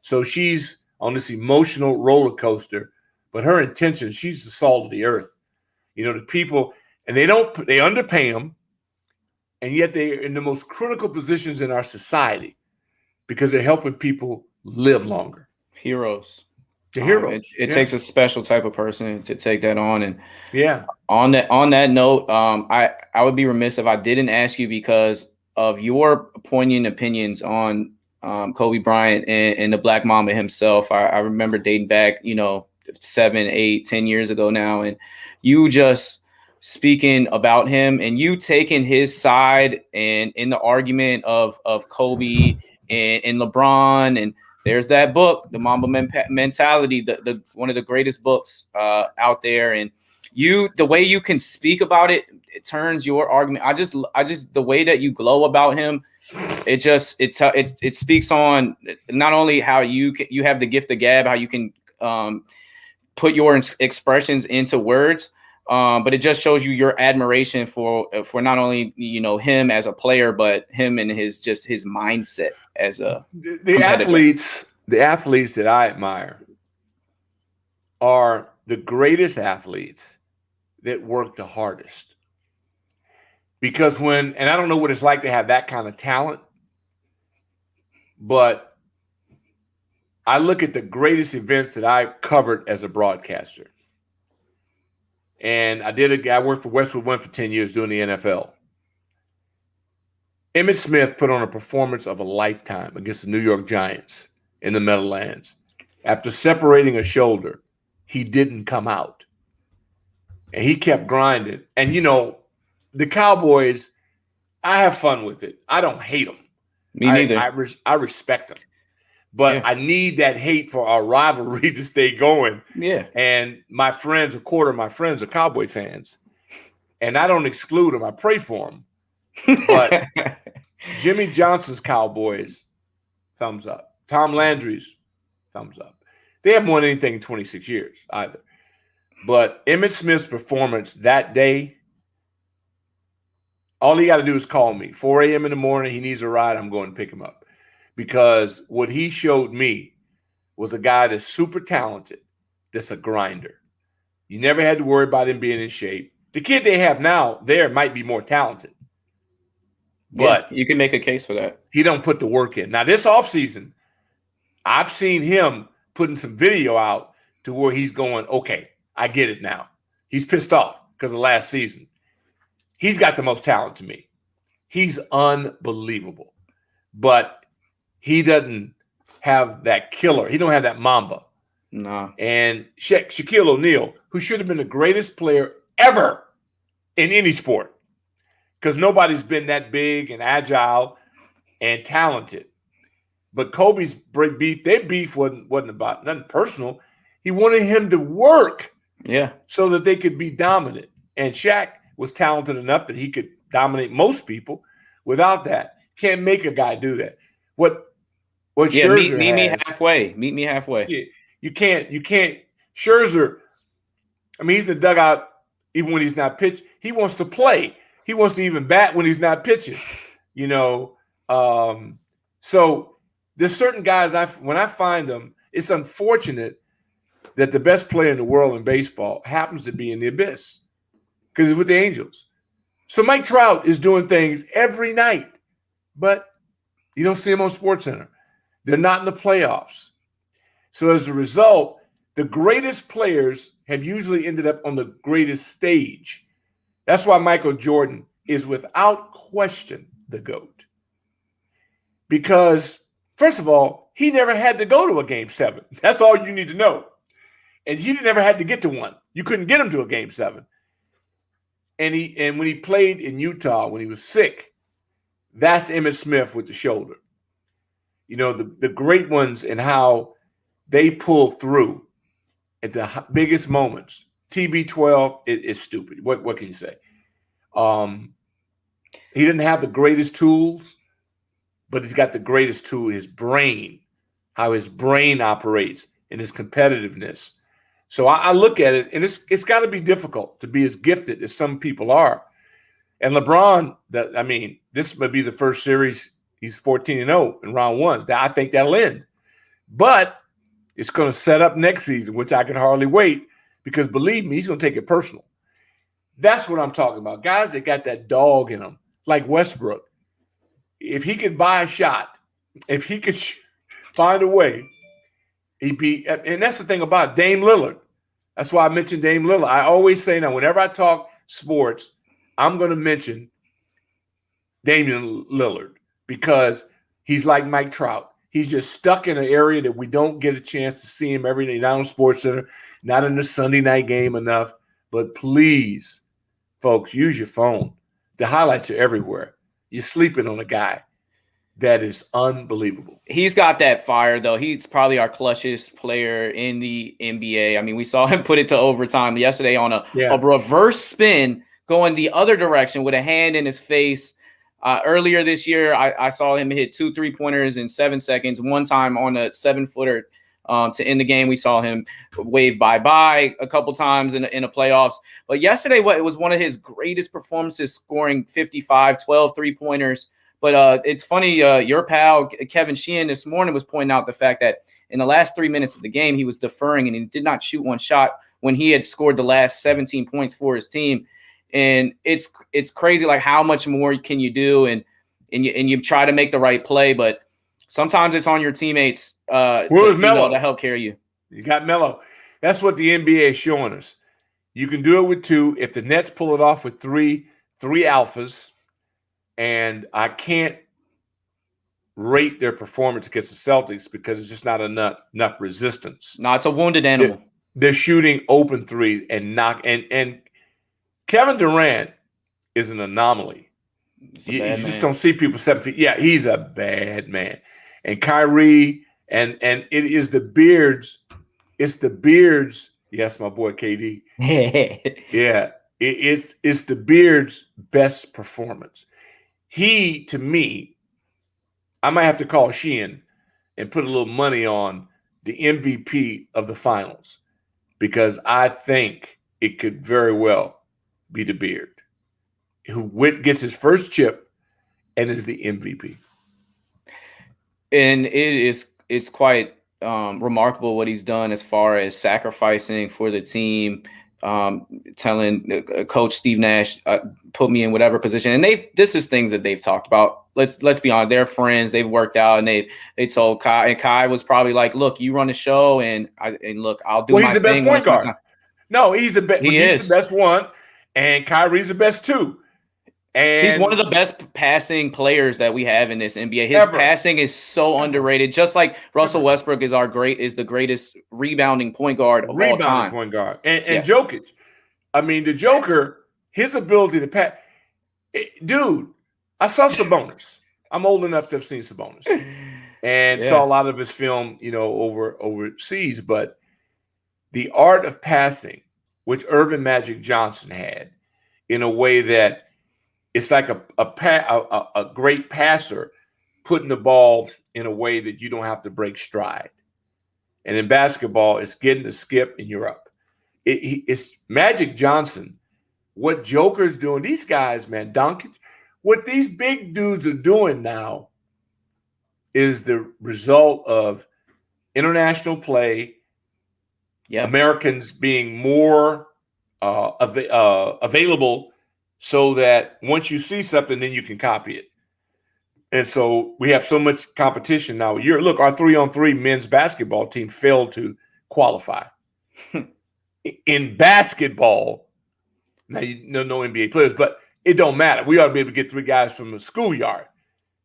So she's on this emotional roller coaster, but her intention, she's the salt of the earth. The people, and they underpay them, and yet they're in the most critical positions in our society because they're helping people live longer. Heroes. The heroes. It takes a special type of person to take that on. And on that note, I would be remiss if I didn't ask you, because of your poignant opinions on Kobe Bryant and the Black Mamba himself. I remember dating back, 7, 8, 10 years ago now, and you just speaking about him and you taking his side and in the argument of Kobe and LeBron. And there's that book, The Mamba Mentality, the one of the greatest books out there. And the way you can speak about it, it turns your argument. I just the way that you glow about him, it speaks on not only how you have the gift of gab, how you can put your expressions into words, but it just shows you your admiration for not only him as a player, but him and his mindset as a the athletes that I admire are the greatest athletes that work the hardest. Because and I don't know what it's like to have that kind of talent, but I look at the greatest events that I covered as a broadcaster. And I worked for Westwood One for 10 years doing the NFL. Emmitt Smith put on a performance of a lifetime against the New York Giants in the Meadowlands. After separating a shoulder, he didn't come out. And he kept grinding. And, the Cowboys, I have fun with it. I don't hate them. Me neither. I respect them. But I need that hate for our rivalry to stay going. Yeah. And a quarter of my friends are Cowboy fans. And I don't exclude them. I pray for them. But Jimmy Johnson's Cowboys, thumbs up. Tom Landry's, thumbs up. They haven't won anything in 26 years either. But Emmitt Smith's performance that day, all he got to do is call me. 4 a.m. in the morning, he needs a ride, I'm going to pick him up. Because what he showed me was a guy that's super talented, that's a grinder. You never had to worry about him being in shape. The kid they have now there might be more talented. But you can make a case for that. He don't put the work in. Now, this offseason, I've seen him putting some video out to where he's going, okay, I get it now. He's pissed off because of last season. He's got the most talent to me. He's unbelievable. But he doesn't have that killer. He don't have that Mamba. Nah. And Shaquille O'Neal, who should have been the greatest player ever in any sport, because nobody's been that big and agile and talented. But Kobe's beef, their beef wasn't about nothing personal. He wanted him to work so that they could be dominant. And Shaq was talented enough that he could dominate most people. Without that, can't make a guy do that. What Scherzer meet me halfway. Meet me halfway. Yeah, you can't. Scherzer, I mean, he's in the dugout even when he's not pitching. He wants to play. He wants to even bat when he's not pitching. So there's certain guys when I find them, it's unfortunate that the best player in the world in baseball happens to be in the abyss because it's with the Angels. So Mike Trout is doing things every night, but you don't see him on SportsCenter. They're not in the playoffs. So as a result, the greatest players have usually ended up on the greatest stage. That's why Michael Jordan is without question the GOAT. Because, first of all, he never had to go to a Game 7. That's all you need to know. And he never had to get to one. You couldn't get him to a Game 7. And when he played in Utah, when he was sick, that's Emmitt Smith with the shoulder. You know, the great ones and how they pull through at the biggest moments. TB12 is stupid. What can you say? He didn't have the greatest tools, but he's got the greatest tool, his brain, how his brain operates and his competitiveness. So I look at it, and it's got to be difficult to be as gifted as some people are. And LeBron, this may be the first series he's 14-0 in round one. I think that'll end. But it's going to set up next season, which I can hardly wait, because believe me, he's going to take it personal. That's what I'm talking about. Guys that got that dog in them, like Westbrook. If he could buy a shot, if he could find a way, he'd be. And that's the thing about Dame Lillard. That's why I mentioned Dame Lillard. I always say now, whenever I talk sports, I'm going to mention Damian Lillard because he's like Mike Trout. He's just stuck in an area that we don't get a chance to see him every day, not on SportsCenter, not in the Sunday night game enough. But please, folks, use your phone. The highlights are everywhere. You're sleeping on a guy that is unbelievable. He's got that fire, though. He's probably our clutchest player in the NBA. I mean, we saw him put it to overtime yesterday on a reverse spin going the other direction with a hand in his face. Earlier this year, I saw him hit 2 3-pointers in 7 seconds. One time on a 7-footer to end the game. We saw him wave bye-bye a couple times in the playoffs. But yesterday, it was one of his greatest performances, scoring 55, 12 3-pointers. But it's funny, your pal, Kevin Sheehan, this morning was pointing out the fact that in the last 3 minutes of the game, he was deferring and he did not shoot one shot when he had scored the last 17 points for his team. And it's crazy, like how much more can you do, and you try to make the right play, but sometimes it's on your teammates to help carry you. You got Melo. That's what the NBA is showing us. You can do it with 2. If the Nets pull it off with three alphas, and I can't rate their performance against the Celtics because it's just not enough resistance. No, it's a wounded animal. They're shooting open 3 and Kevin Durant is an anomaly. You just don't see people 7 feet. Yeah, he's a bad man. And Kyrie, and it is the beards. It's the beards. Yes, my boy KD. Yeah, it's the beard's best performance. He, to me, I might have to call Sheehan and put a little money on the MVP of the finals because I think it could very well be the beard who gets his first chip and is the MVP. And it's quite remarkable what he's done as far as sacrificing for the team, telling Coach Steve Nash, put me in whatever position. And this is things that they've talked about. Let's be honest, they're friends. They've worked out, and they told Kai, and Kai was probably like, "Look, you run the show, and look, I'll do my thing." He's the best point guard. No, he's the best. He's the best one, and Kyrie's the best too. And he's one of the best passing players that we have in this NBA. His passing is so underrated. Just like Russell Westbrook is the greatest rebounding point guard of all time. Point guard. And Jokic. I mean, the Joker, his ability to pass. Dude, I saw Sabonis. I'm old enough to have seen Sabonis. And saw a lot of his film, overseas. But the art of passing, which Irvin Magic Johnson had, in a way that it's like a great passer putting the ball in a way that you don't have to break stride. And in basketball, it's getting the skip and you're up. It's Magic Johnson. What Joker's doing, these guys, man, Doncic, what these big dudes are doing now is the result of international play, Americans being more available so that once you see something, then you can copy it. And so we have so much competition now. Look, our 3-on-3 men's basketball team failed to qualify. In basketball, now you know no NBA players, but it don't matter. We ought to be able to get 3 guys from the schoolyard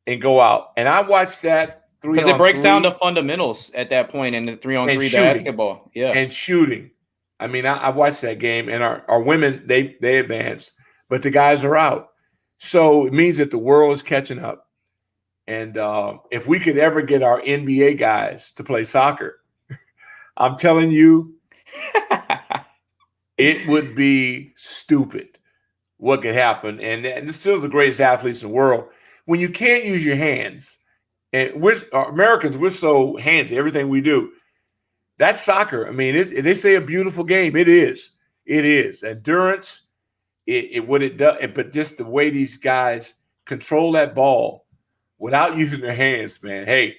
and go out. And I watched that 3-on-3. Because it breaks down to fundamentals at that point in the 3-on-3 basketball. Yeah. And shooting. I mean, I watched that game, and our women, they advanced, but the guys are out. So it means that the world is catching up. And if we could ever get our NBA guys to play soccer, I'm telling you, it would be stupid what could happen. And this is still the greatest athletes in the world. When you can't use your hands, and Americans, we're so handsy, everything we do. That's soccer. I mean, they say a beautiful game. It is. It is. Endurance, what it does, but just the way these guys control that ball without using their hands, man. Hey,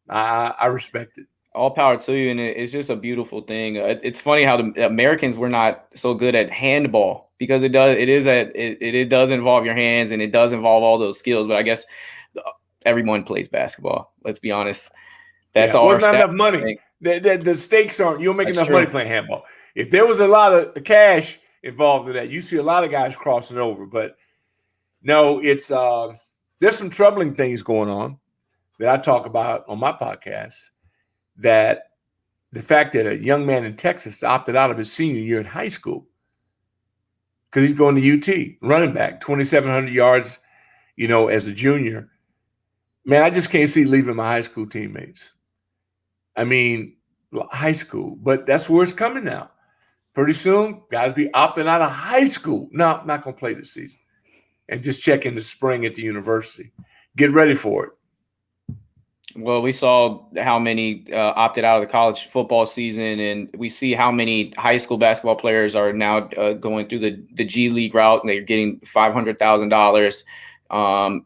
I respect it. All power to you, and it's just a beautiful thing. It's funny how the Americans were not so good at handball because it does involve your hands and it does involve all those skills. But I guess everyone plays basketball. Let's be honest. That's all. Not enough money. The stakes aren't. You don't make enough money playing handball. If there was a lot of cash involved in that, you see a lot of guys crossing over. But no, it's there's some troubling things going on that I talk about on my podcast. That the fact that a young man in Texas opted out of his senior year in high school because he's going to UT, running back, 2,700 yards, as a junior. Man, I just can't see leaving my high school teammates. I mean, high school, but that's where it's coming now. Pretty soon, guys be opting out of high school. No, I'm not going to play this season. And just check in the spring at the university. Get ready for it. Well, we saw how many opted out of the college football season, and we see how many high school basketball players are now going through the G League route, and they're getting $500,000.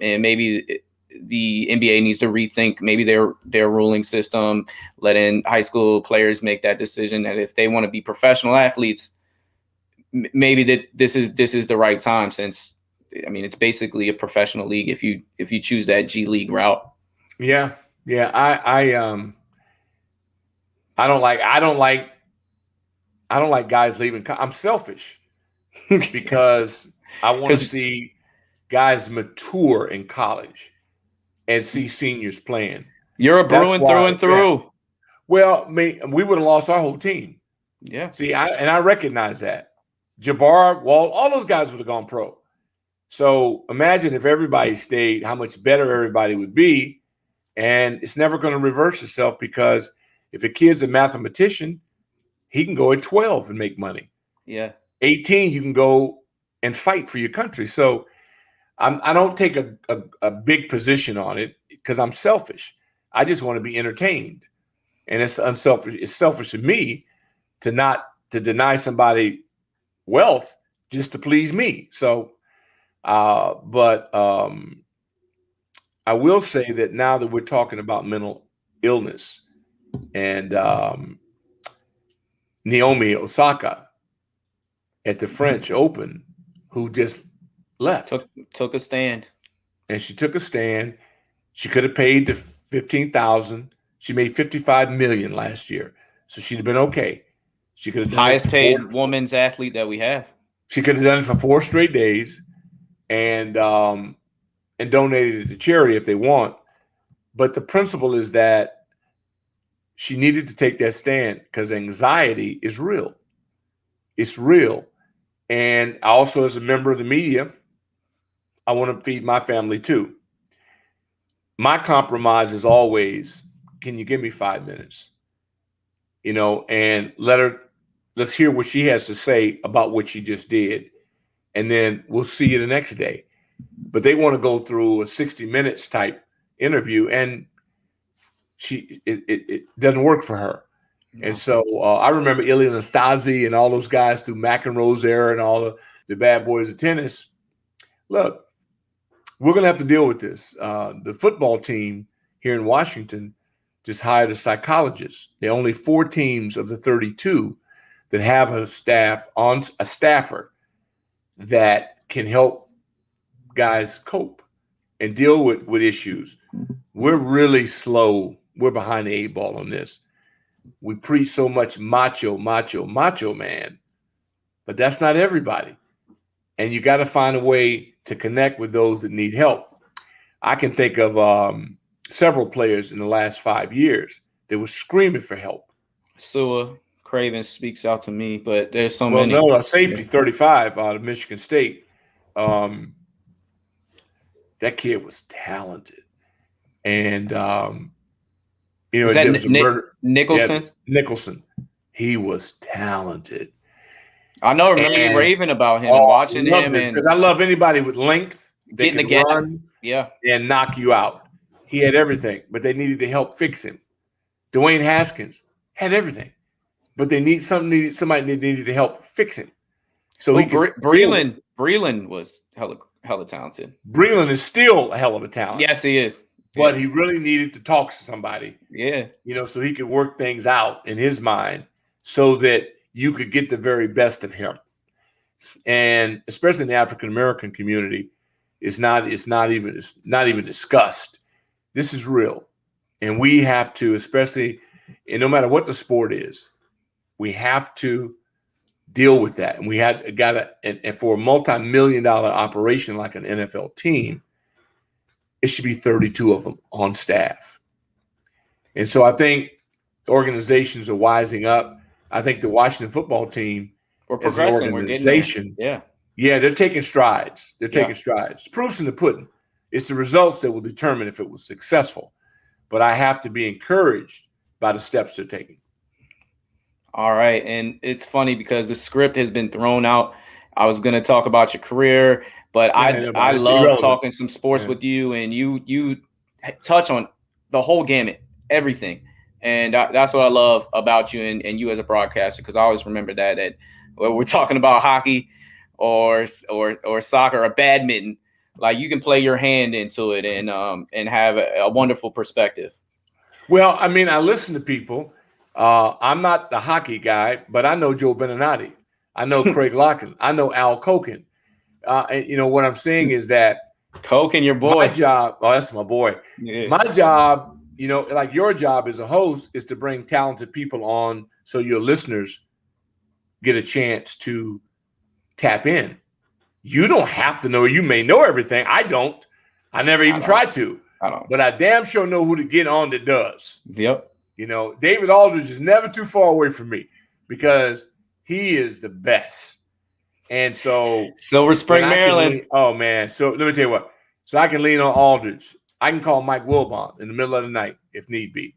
And maybe the NBA needs to rethink maybe their ruling system, letting high school players make that decision that if they want to be professional athletes, maybe that this is the right time, since I mean it's basically a professional league if you choose that G League route. Yeah. Yeah, I don't like guys leaving. I'm selfish because I want to see guys mature in college and see seniors playing. You're a Bruin through and through. Yeah. Well, we would have lost our whole team. Yeah. See, I recognize that. Jabbar, Walt, all those guys would have gone pro. So imagine if everybody stayed, how much better everybody would be. And it's never going to reverse itself because if a kid's a mathematician, he can go at 12 and make money. Yeah. 18, you can go and fight for your country. So I don't take a big position on it because I'm selfish. I just want to be entertained. And it's unselfish. It's selfish of me to deny somebody wealth just to please me. So, I will say that now that we're talking about mental illness and Naomi Osaka at the French Open, who just left. Took a stand. And she took a stand. She could have paid the $15,000. She made $55 million last year. So she'd have been okay. She could have done highest paid women's athlete that we have. She could have done it for 4 straight days and donated it to charity if they want. But the principle is that she needed to take that stand because anxiety is real. It's real. And I also, as a member of the media, I want to feed my family too. My compromise is always, can you give me 5 minutes? And let's hear what she has to say about what she just did. And then we'll see you the next day. But they want to go through a 60 minutes type interview, and it doesn't work for her. No. And so I remember Ilya Nastasi and all those guys through McEnroe's era and all the bad boys of tennis. Look, we're going to have to deal with this. The football team here in Washington just hired a psychologist. There are only 4 teams of the 32 that have a staffer that can help guys cope and deal with issues. We're really slow. We're behind the 8 ball on this. We preach so much macho man, but that's not everybody. And you got to find a way to connect with those that need help. I can think of several players in the last 5 years that were screaming for help. Sua Craven speaks out to me, but there's so well, many. No, a safety 35 out of Michigan State. That kid was talented. And, Is that there was a murder. Nicholson? Yeah, Nicholson. He was talented. I know. Remember you raving about him and watching him, and because I love anybody with length that getting can the gap, run, and knock you out. He had everything, but they needed to help fix him. Dwayne Haskins had everything, but somebody needed to help fix him. So Breland was hella talented. Breland is still a hell of a talent. Yes, he is. But he really needed to talk to somebody. Yeah. So he could work things out in his mind so that you could get the very best of him. And especially in the African American community, it's not even discussed. This is real. And we have to, especially, and no matter what the sport is, we have to deal with that. And we and for a multi-million-dollar operation like an NFL team, it should be 32 of them on staff. And so I think organizations are wising up. I think the Washington football team, we're progressing. We're getting there. Yeah, they're taking strides. Proof's in the pudding. It's the results that will determine if it was successful. But I have to be encouraged by the steps they're taking. All right. And it's funny because the script has been thrown out. I was going to talk about your career, but I love talking some sports with you, and you touch on the whole gamut, everything. And that's what I love about you and you as a broadcaster, because I always remember that when we're talking about hockey or soccer or badminton, like you can play your hand into it and have a wonderful perspective. Well, I mean, I listen to people. I'm not the hockey guy, but I know Joe Beninati. I know Craig Locken. I know Al Koken. And what I'm saying is that Koken, your boy. My job, that's my boy. Yeah. My job, like your job as a host, is to bring talented people on so your listeners get a chance to tap in. You don't have to know. You may know everything. I don't. I never even tried to. I don't. But I damn sure know who to get on that does. Yep. David Aldridge is never too far away from me because he is the best. And so Silver Spring, Maryland. Oh man. So let me tell you what. So I can lean on Aldridge. I can call Mike Wilbon in the middle of the night if need be.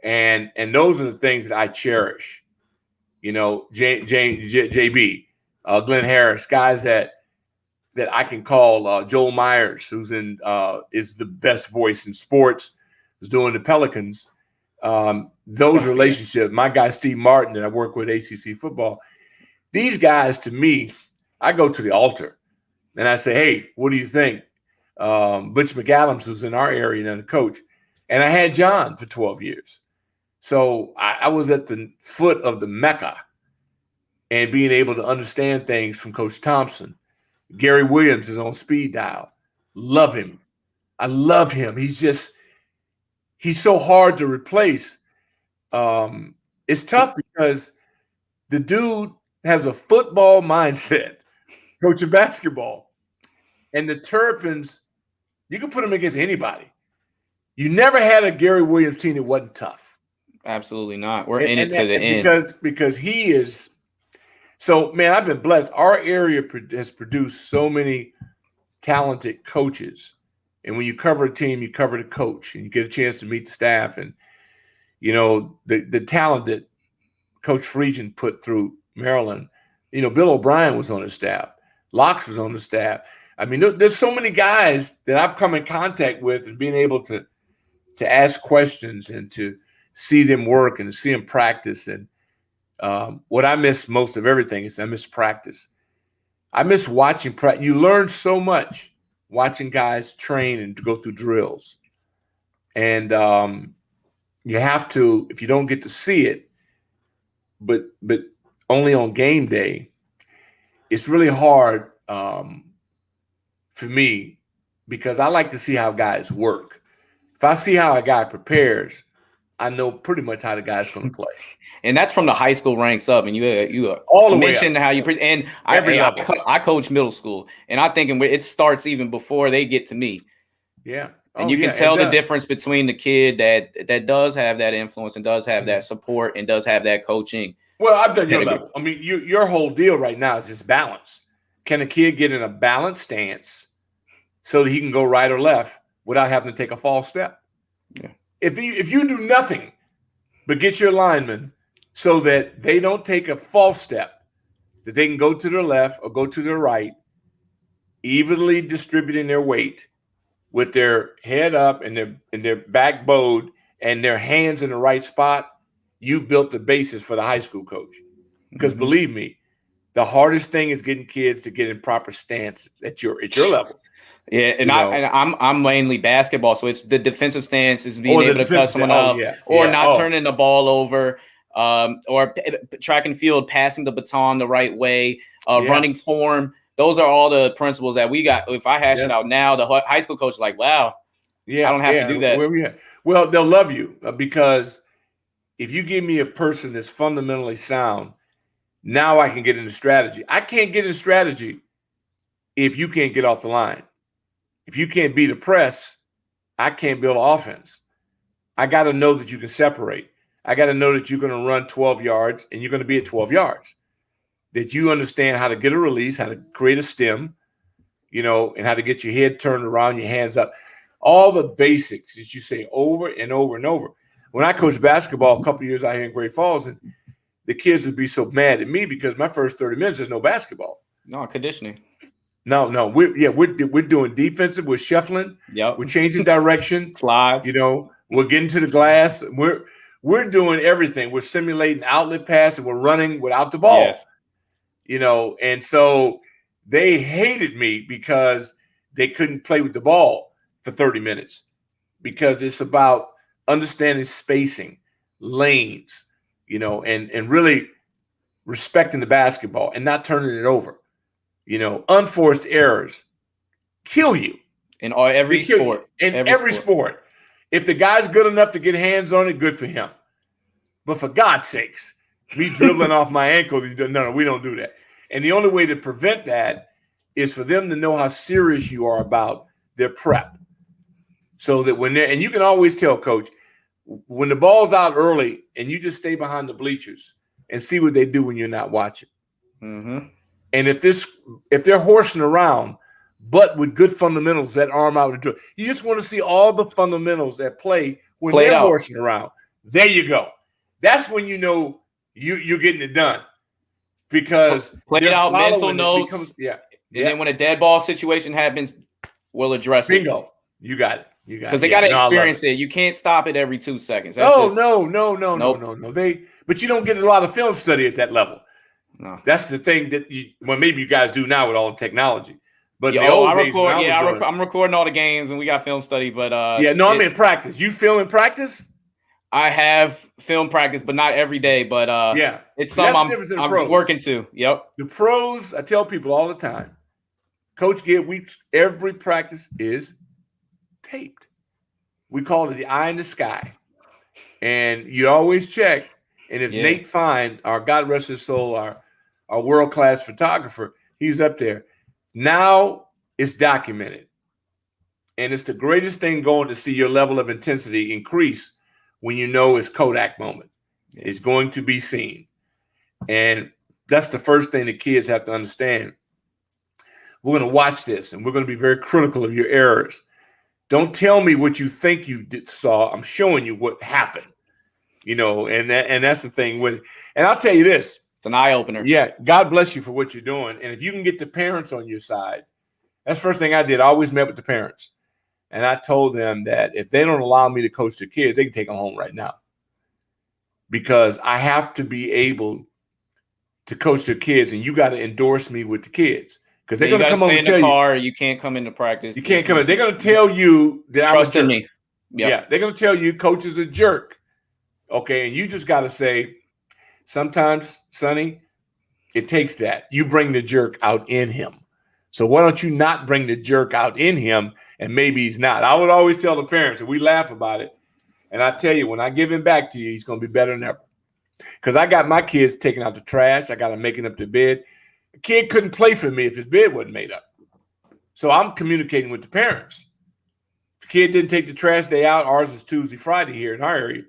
And those are the things that I cherish. JB, Glenn Harris, guys that I can call, Joel Myers, who's is the best voice in sports, is doing the Pelicans. Those relationships, my guy Steve Martin that I work with ACC football, these guys, to me, I go to the altar and I say, hey, what do you think? Butch McAdams was in our area and the coach, and I had John for 12 years. So I was at the foot of the Mecca and being able to understand things from Coach Thompson. Gary Williams is on speed dial. Love him. I love him. He's so hard to replace. It's tough because the dude has a football mindset, coaching basketball. And the Terrapins, you can put them against anybody. You never had a Gary Williams team that wasn't tough. Absolutely not. We're in it to the end. Because he is. So, man, I've been blessed. Our area has produced so many talented coaches. And when you cover a team, you cover the coach, and you get a chance to meet the staff. And, the talent that Coach Friedgen put through Maryland, Bill O'Brien was on his staff. Locks was on the staff. I mean, there's so many guys that I've come in contact with, and being able to ask questions and to see them work and to see them practice. And what I miss most of everything is I miss practice. I miss watching practice. You learn so much watching guys train and go through drills. And you have to, if you don't get to see it, but only on game day, it's really hard for me because I like to see how guys work. If I see how a guy prepares, I know pretty much how the guy's going to play. And that's from the high school ranks up. And you all the way mentioned up. how you and Every level. I coach middle school, and I think it starts even before they get to me. Yeah. And you can tell the difference between the kid that does have that influence and does have that support and does have that coaching. Well, I've done your level. I mean, your whole deal right now is just balance. Can a kid get in a balanced stance so that he can go right or left without having to take a false step? Yeah. If you do nothing but get your linemen so that they don't take a false step, that they can go to their left or go to their right, evenly distributing their weight with their head up and their back bowed and their hands in the right spot, you built the basis for the high school coach. Because believe me, the hardest thing is getting kids to get in proper stance at your level. Yeah, and I'm mainly basketball, so it's the defensive stance is being able to cut someone out, or not turning the ball over, or track and field passing the baton the right way, running form. Those are all the principles that we got. If I hash it out now, the high school coach is like, wow, I don't have to do that. Well, they'll love you because if you give me a person that's fundamentally sound, now I can get into strategy. I can't get into strategy if you can't get off the line. If you can't beat a press, I can't build an offense. I got to know that you can separate. I got to know that you're going to run 12 yards and you're going to be at 12 yards. That you understand how to get a release, how to create a stem, and how to get your head turned around, your hands up. All the basics that you say over and over and over. When I coached basketball a couple of years out here in Great Falls, and the kids would be so mad at me because my first 30 minutes there's no basketball. No, conditioning. No. We're doing defensive. We're shuffling. Yep. We're changing direction. Slides. We're getting to the glass. We're doing everything. We're simulating outlet pass and we're running without the ball. Yes. And so they hated me because they couldn't play with the ball for 30 minutes because it's about understanding spacing, lanes, and really respecting the basketball and not turning it over. Unforced errors kill you in every sport. In every sport. If the guy's good enough to get hands on it, good for him. But for God's sakes, me dribbling off my ankle, no, we don't do that. And the only way to prevent that is for them to know how serious you are about their prep. So that and you can always tell, coach, when the ball's out early and you just stay behind the bleachers and see what they do when you're not watching. Mm-hmm. And if they're horsing around, but with good fundamentals, that arm out into it, you just want to see all the fundamentals at play when they're horsing around. There you go. That's when you know you're getting it done. Because played out mental notes. And then when a dead ball situation happens, we'll address it. Bingo. You got it. Because they got to experience it. You can't stop it every 2 seconds. No. But you don't get a lot of film study at that level. No. That's the thing that maybe you guys do now with all the technology. But I'm recording all the games and we got film study. But I'm in practice. You film in practice? I have film practice, but not every day. But it's something I'm working to. Yep. The pros, I tell people all the time, Coach every practice is taped. We call it the eye in the sky. And you always check. And if Nate Fine, our God rest his soul, our world-class photographer, he's up there. Now it's documented. And it's the greatest thing going to see your level of intensity increase when you know it's Kodak moment. Yeah. It's going to be seen. And that's the first thing the kids have to understand. We're going to watch this, and we're going to be very critical of your errors. Don't tell me what you think you saw. I'm showing you what happened. And that's the thing with it. And I'll tell you this. It's an eye-opener. Yeah, God bless you for what you're doing. And if you can get the parents on your side, that's the first thing I did. I always met with the parents. And I told them that if they don't allow me to coach their kids, they can take them home right now. Because I have to be able to coach their kids, and you got to endorse me with the kids. Because they're going to come home and tell you. You can't come into practice. You can't come in. They're going to tell you that trust in me. Yep. Yeah, they're going to tell you coach is a jerk. Okay, and you just got to say, sometimes, Sonny, it takes that. You bring the jerk out in him. So why don't you not bring the jerk out in him, and maybe he's not. I would always tell the parents, and we laugh about it, and I tell you, when I give him back to you, he's going to be better than ever. Because I got my kids taking out the trash. I got them making up their bed. A kid couldn't play for me if his bed wasn't made up. So I'm communicating with the parents. If the kid didn't take the trash day out, ours is Tuesday, Friday here in our area.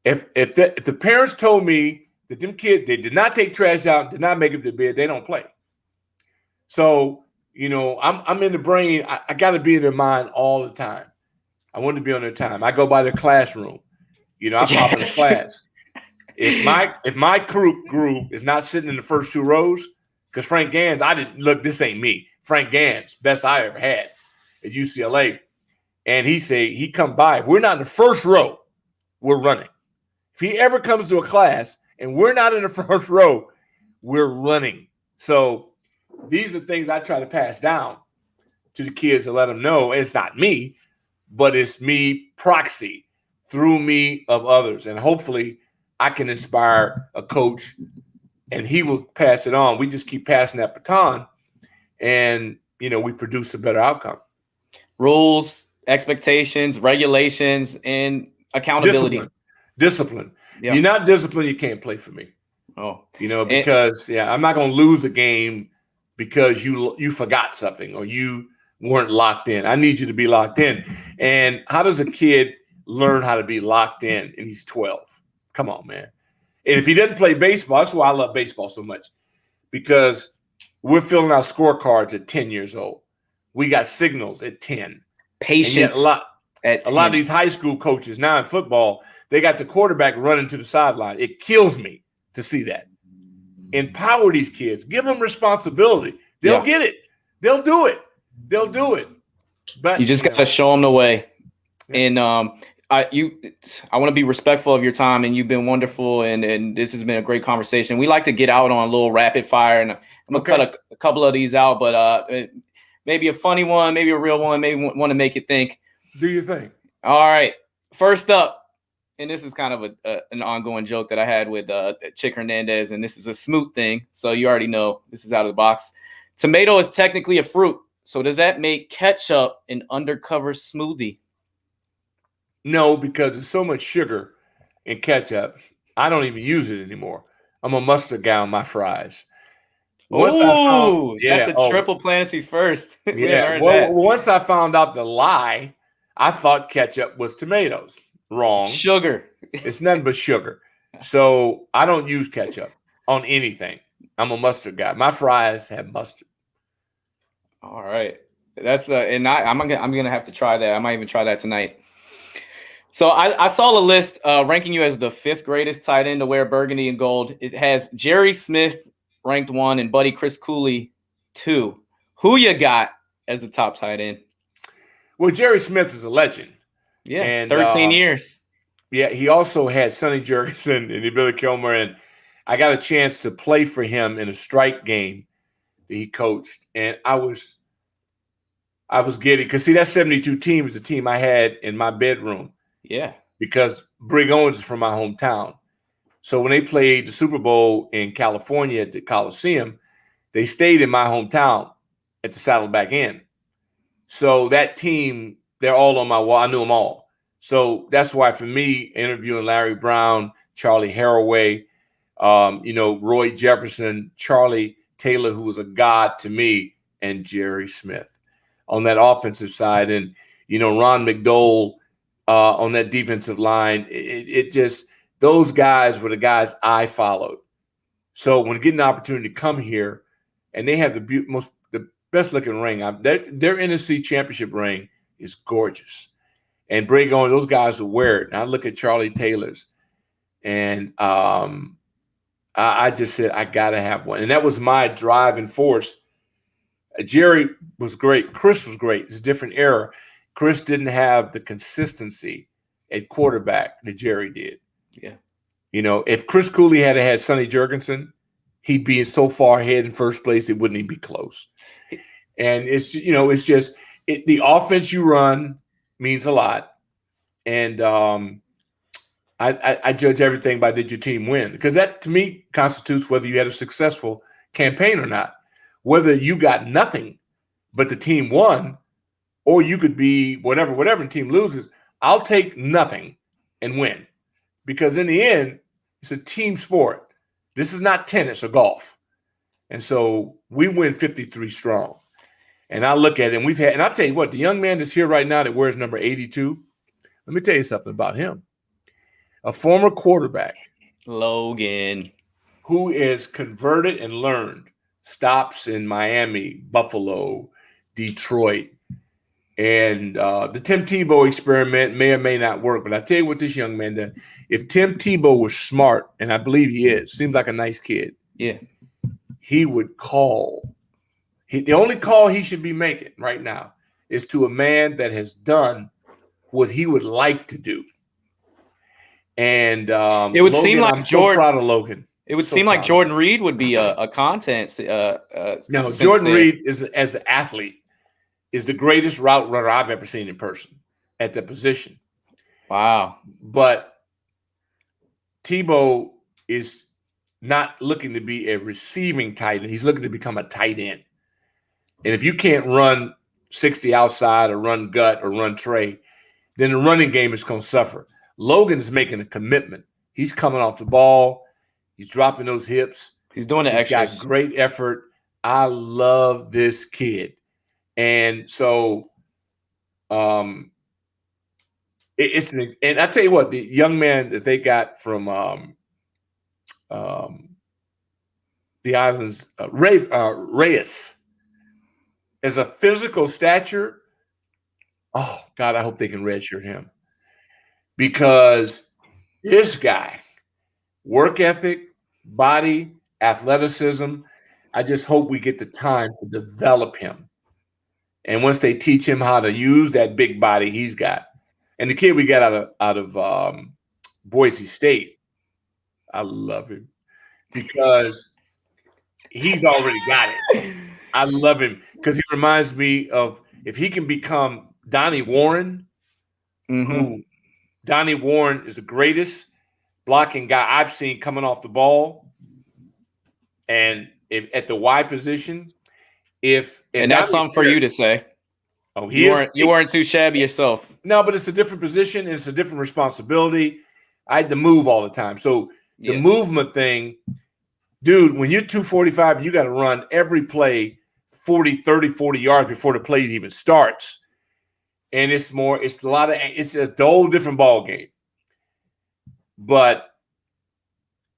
If the parents told me that them kids, they did not take trash out, did not make up their bed, they don't play. So, I'm in the brain. I got to be in their mind all the time. I want to be on their time. I go by their classroom. I pop in the class. If my group is not sitting in the first two rows, because Frank Gans, this ain't me. Frank Gans, best I ever had at UCLA. And he come by. If we're not in the first row, we're running. If he ever comes to a class and we're not in the first row, we're running. So these are things I try to pass down to the kids to let them know it's not me, but it's me proxy through me of others. And hopefully I can inspire a coach and he will pass it on. We just keep passing that baton and, we produce a better outcome. Rules, expectations, regulations, and accountability. Discipline. Yep. You're not disciplined, you can't play for me. Oh, because I'm not going to lose the game because you forgot something or you weren't locked in. I need you to be locked in. And how does a kid learn how to be locked in and he's 12? Come on, man. And if he doesn't play baseball, that's why I love baseball so much, because we're filling out scorecards at 10 years old. We got signals at 10. Patience. A lot of these high school coaches now in football, they got the quarterback running to the sideline. It kills me to see that. Empower these kids. Give them responsibility. They'll get it. They'll do it. But you just got to show them the way. Yeah. And I want to be respectful of your time, and you've been wonderful, and this has been a great conversation. We like to get out on a little rapid fire, and I'm going to cut a couple of these out, but maybe a funny one, maybe a real one, maybe want to make you think. Do you think? All right. First up, and this is kind of an ongoing joke that I had with Chick Hernandez, and this is a Smoot thing, so you already know this is out of the box. Tomato is technically a fruit, so does that make ketchup an undercover smoothie? No, because there's so much sugar in ketchup, I don't even use it anymore. I'm a mustard guy on my fries. That's a triple fantasy first. Once I found out the lie, I thought ketchup was tomatoes. Wrong. Sugar. It's nothing but sugar. So I don't use ketchup on anything. I'm a mustard guy. My fries have mustard. All right. That's I'm gonna have to try that. I might even try that tonight. So I saw a list ranking you as the 5th greatest tight end to wear burgundy and gold. It has Jerry Smith ranked 1 and buddy Chris Cooley 2. Who you got as the top tight end? Well, Jerry Smith is a legend. Yeah, and 13 years. Yeah, he also had Sonny Jurgensen and Billy Kilmer, and I got a chance to play for him in a strike game that he coached, and I was giddy because that 72 team is the team I had in my bedroom. Yeah, because Brig Owens is from my hometown. So when they played the Super Bowl in California at the Coliseum, they stayed in my hometown at the Saddleback Inn. So that team, they're all on my wall. I knew them all. So that's why for me, interviewing Larry Brown, Charlie Haraway, Roy Jefferson, Charlie Taylor, who was a god to me, and Jerry Smith on that offensive side. And, Ron McDowell on that defensive line, it just, those guys were the guys I followed. So when getting the opportunity to come here, and they have the best looking ring, their NFC championship ring is gorgeous. And Brig Owens, those guys will wear it. And I look at Charlie Taylor's, and I just said, I got to have one. And that was my driving force. Jerry was great. Chris was great. It's a different era. Chris didn't have the consistency at quarterback that Jerry did. Yeah. If Chris Cooley had had Sonny Jurgensen, he'd be so far ahead in first place, it wouldn't even be close. And it's just the offense you run means a lot. And I judge everything by did your team win? Because that, to me, constitutes whether you had a successful campaign or not. Whether you got nothing, but the team won, or you could be whatever, and the team loses. I'll take nothing and win. Because in the end, it's a team sport. This is not tennis or golf. And so we win 53 strong. And I look at it, and I'll tell you what, the young man that's here right now that wears number 82, let me tell you something about him. A former quarterback, Logan, who is converted and learned stops in Miami, Buffalo, Detroit. And the Tim Tebow experiment may or may not work. But I tell you what this young man did. If Tim Tebow was smart, and I believe he is, seems like a nice kid, yeah, he would call. The only call he should be making right now is to a man that has done what he would like to do. And it would seem like I'm so proud of Logan. It would seem like Jordan Reed would be a content. No, Jordan Reed is, as an athlete, is the greatest route runner I've ever seen in person at the position. Wow. But Tebow is not looking to be a receiving tight end. He's looking to become a tight end. And if you can't run 60 outside or run gut or run tray, then the running game is going to suffer. Logan's making a commitment. He's coming off the ball. He's dropping those hips. He's doing the extras. He's got great effort. I love this kid. And so and I tell you what, the young man that they got from the islands, Reyes, as a physical stature, oh, God, I hope they can redshirt him. Because this guy, work ethic, body, athleticism, I just hope we get the time to develop him. And once they teach him how to use that big body he's got, and the kid we got out of Boise State, I love him because he's already got it. I love him because he reminds me of, if he can become Donnie Warren, who Donnie Warren is the greatest blocking guy I've seen coming off the ball, and at the Y position. And that's something for you to say. Oh, you weren't too shabby yourself. No, but it's a different position and it's a different responsibility. I had to move all the time. So the movement thing, dude, when you're 245, you got to run every play 40 yards before the play even starts. And it's a whole different ball game. But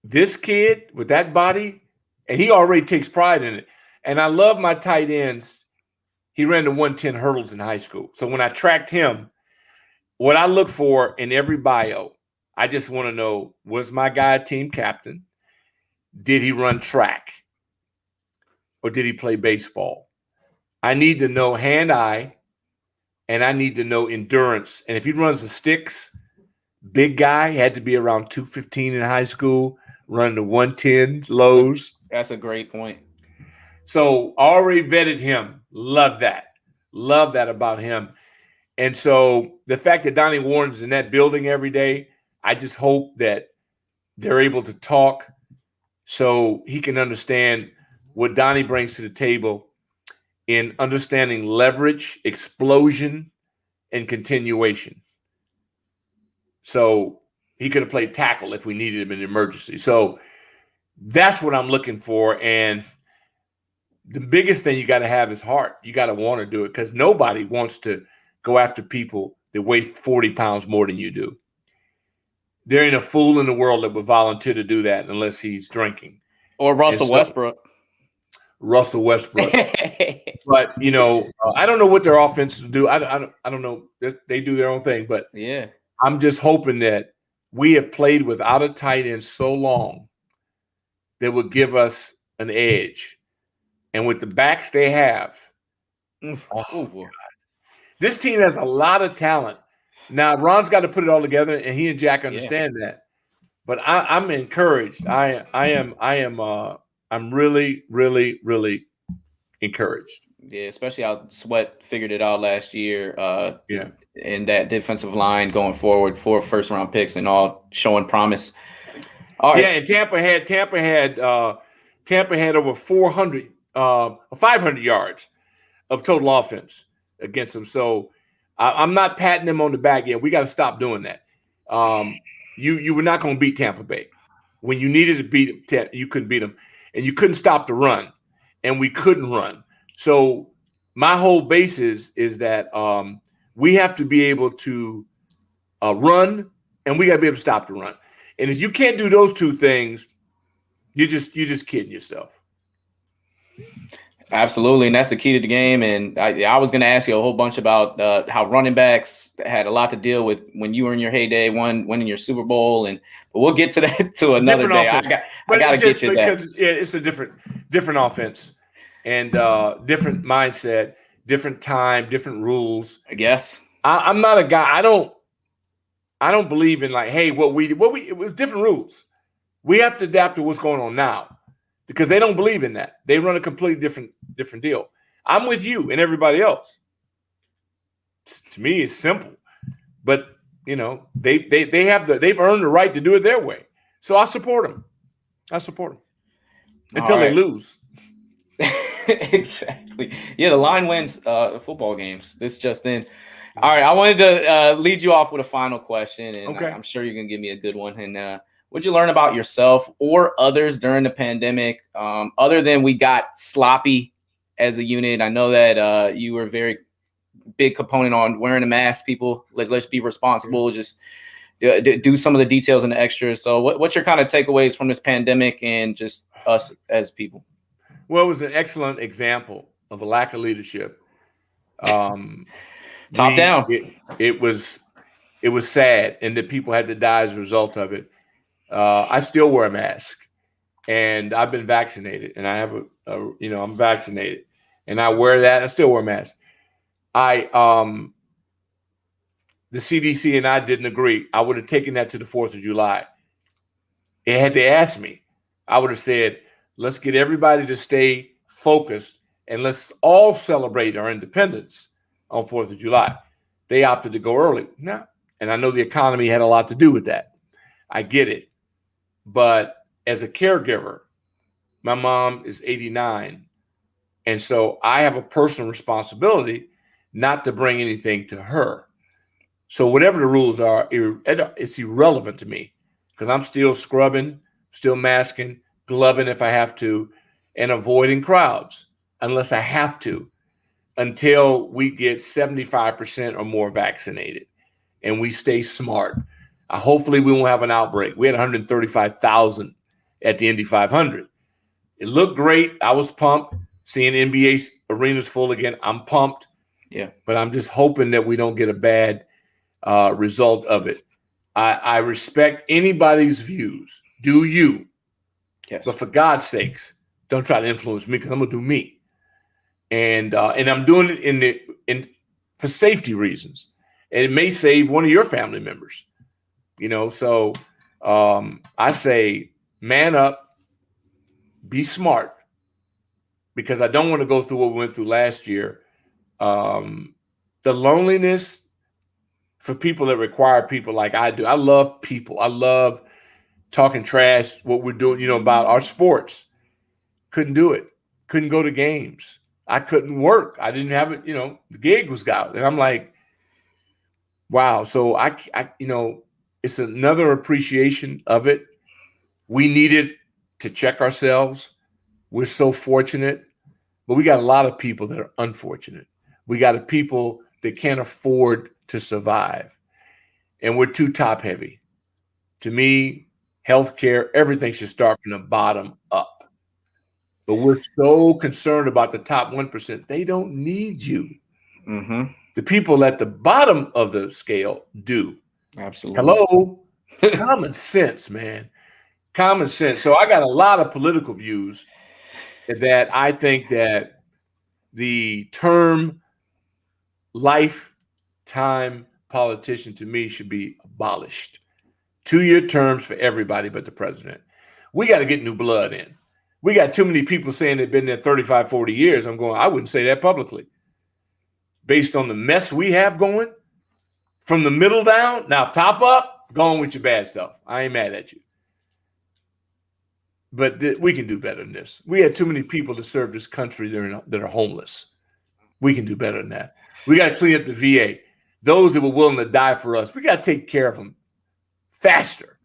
this kid with that body, and he already takes pride in it. And I love my tight ends. He ran the 110 hurdles in high school. So when I tracked him, what I look for in every bio, I just want to know, was my guy a team captain? Did he run track? Or did he play baseball? I need to know hand-eye, and I need to know endurance. And if he runs the sticks, big guy, had to be around 215 in high school, running the 110 lows. That's a great point. So already vetted him. Love that. Love that about him. And so the fact that Donnie Warren's in that building every day, I just hope that they're able to talk so he can understand what Donnie brings to the table in understanding leverage, explosion, and continuation. So he could have played tackle if we needed him in an emergency. So that's what I'm looking for. And the biggest thing you got to have is heart. You got to want to do it, because nobody wants to go after people that weigh 40 pounds more than you do. There ain't a fool in the world that would volunteer to do that unless he's drinking. Or Russell Westbrook. Russell Westbrook. But, I don't know what their offenses do. I don't know. They do their own thing. But yeah, I'm just hoping that we have played without a tight end so long that would give us an edge. And with the backs they have, this team has a lot of talent. Now, Ron's got to put it all together, and he and Jack understand that. But I'm encouraged. I'm really, really, really encouraged. Yeah, especially how Sweat figured it out last year. in that defensive line going forward for first round picks and all showing promise. All right. Yeah, and Tampa had over 500 yards of total offense against them. So I'm not patting them on the back yet. We got to stop doing that. You were not going to beat Tampa Bay when you needed to beat them. You couldn't beat them, and you couldn't stop the run, and we couldn't run. So my whole basis is that we have to be able to run, and we got to be able to stop the run. And if you can't do those two things, you're just kidding yourself. Absolutely, and that's the key to the game. And I was going to ask you a whole bunch about how running backs had a lot to deal with when you were in your heyday, winning your Super Bowl, but we'll get to that to another day. I got to get you that. Yeah, it's a different offense and different mindset, different time, different rules. I guess I'm not a guy. I don't believe in like, hey, it was different rules. We have to adapt to what's going on now. Because they don't believe in that. They run a completely different deal. I'm with you and everybody else. To me, it's simple. But they've earned the right to do it their way. So I support them. Until they lose. Exactly. Yeah, the line wins football games. This just in. All right, I wanted to lead you off with a final question, and okay. I'm sure you're going to give me a good one. And what'd you learn about yourself or others during the pandemic, other than we got sloppy as a unit? I know that you were a very big component on wearing a mask. People, let's be responsible. Just do some of the details and the extras. So what's your kind of takeaways from this pandemic and just us as people? Well, it was an excellent example of a lack of leadership. Top down. It was sad, and that people had to die as a result of it. I still wear a mask, and I've been vaccinated, and I have I'm vaccinated, and I wear that. I still wear a mask. The CDC and I didn't agree. I would have taken that to the 4th of July. And had they asked me, I would have said, let's get everybody to stay focused, and let's all celebrate our independence on 4th of July. They opted to go early. No. And I know the economy had a lot to do with that. I get it. But as a caregiver, my mom is 89. And so I have a personal responsibility not to bring anything to her. So whatever the rules are, it's irrelevant to me because I'm still scrubbing, still masking, gloving if I have to, and avoiding crowds unless I have to until we get 75% or more vaccinated and we stay smart. Hopefully we won't have an outbreak. We had 135,000 at the Indy 500. It looked great. I was pumped. Seeing NBA arenas full again, I'm pumped. Yeah. But I'm just hoping that we don't get a bad result of it. I respect anybody's views. Do you? Yes. But for God's sakes, don't try to influence me because I'm gonna do me. And I'm doing it for safety reasons. And it may save one of your family members. So I say, man up, be smart, because I don't want to go through what we went through last year. The loneliness for people that require people like I do. I love people. I love talking trash, what we're doing, about our sports. Couldn't do it. Couldn't go to games. I couldn't work. I didn't have it, the gig was out. And I'm like, wow. So I it's another appreciation of it. We needed to check ourselves. We're so fortunate, but we got a lot of people that are unfortunate. We got people that can't afford to survive, and we're too top heavy. To me, healthcare, everything should start from the bottom up. But we're so concerned about the top 1%. They don't need you. Mm-hmm. The people at the bottom of the scale do. Absolutely. Hello? Common sense, man. Common sense. So I got a lot of political views that I think that the term lifetime politician to me should be abolished. 2-year terms for everybody but the president. We got to get new blood in. We got too many people saying they've been there 35, 40 years. I wouldn't say that publicly. Based on the mess we have going, From the middle down, now top up, go on with your bad stuff. I ain't mad at you. But we can do better than this. We had too many people to serve this country that are homeless. We can do better than that. We got to clean up the VA. Those that were willing to die for us, we got to take care of them faster.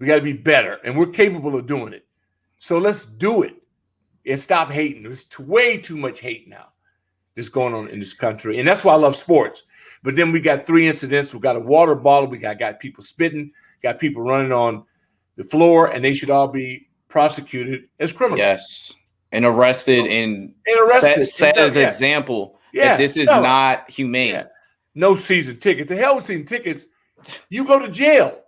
We got to be better, and we're capable of doing it. So let's do it and stop hating. There's way too much hate now that's going on in this country, and that's why I love sports. But then we got 3 incidents. We got a water bottle. We got people spitting, got people running on the floor, and they should all be prosecuted as criminals. Yes, and arrested and set as an example that this is not humane. Yeah. No season tickets. The hell with season tickets. You go to jail.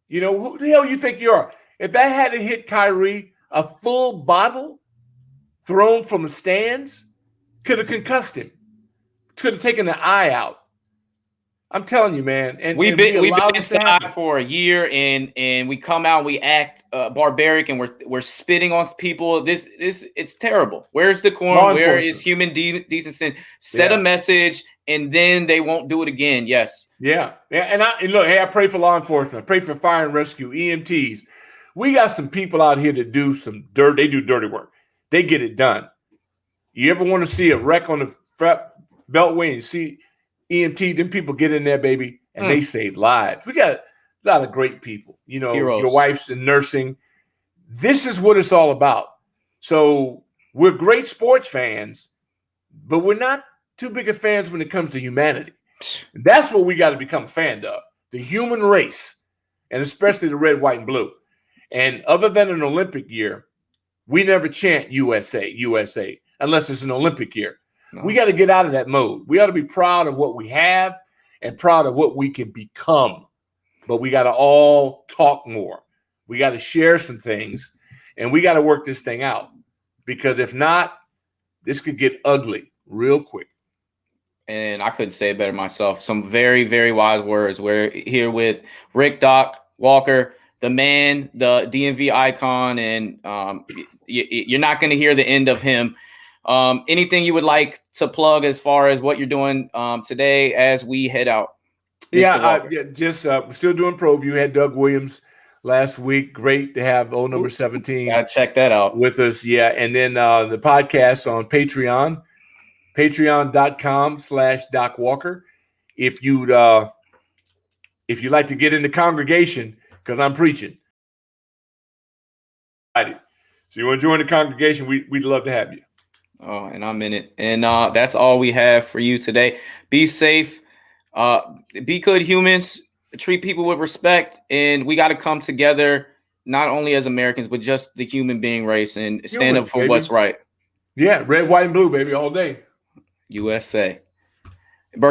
You know, who the hell you think you are? If that had to hit Kyrie, a full bottle thrown from the stands could have concussed him, could have taken the eye out. I'm telling you, man. And we've been inside for a year, and we come out, we act barbaric, and we're spitting on people. This it's terrible. Where's the decorum? Where is human decency? Set a message, and then they won't do it again. Yes. Yeah. And look, hey, I pray for law enforcement. I pray for fire and rescue, EMTs. We got some people out here that do some dirt. They do dirty work. They get it done. You ever want to see a wreck on the beltway and see EMT, them people get in there, baby, and they save lives. We got a lot of great people. You know, heroes. Your wife's in nursing. This is what it's all about. So we're great sports fans, but we're not too big of fans when it comes to humanity. That's what we got to become a fan of, the human race, and especially the red, white, and blue. And other than an Olympic year, we never chant USA, USA, unless it's an Olympic year. No. We got to get out of that mode. We ought to be proud of what we have and proud of what we can become. But we got to all talk more. We got to share some things, and we got to work this thing out. Because if not, this could get ugly real quick. And I couldn't say it better myself. Some very, very wise words. We're here with Rick Doc Walker, the man, the DMV icon, and you're not going to hear the end of him. Anything you would like to plug as far as what you're doing today as we head out? We're still doing ProView. Had Doug Williams last week. Great to have old number 17. Gotta check that out with us. Yeah, and then the podcast on Patreon, patreon.com/Doc Walker. If you'd like to get in the congregation, because I'm preaching. So you want to join the congregation? We'd love to have you. Oh, and I'm in it. And that's all we have for you today. Be safe. Be good humans. Treat people with respect. And we got to come together, not only as Americans, but just the human being race, and stand up for what's right. Yeah, red, white, and blue, baby, all day. USA.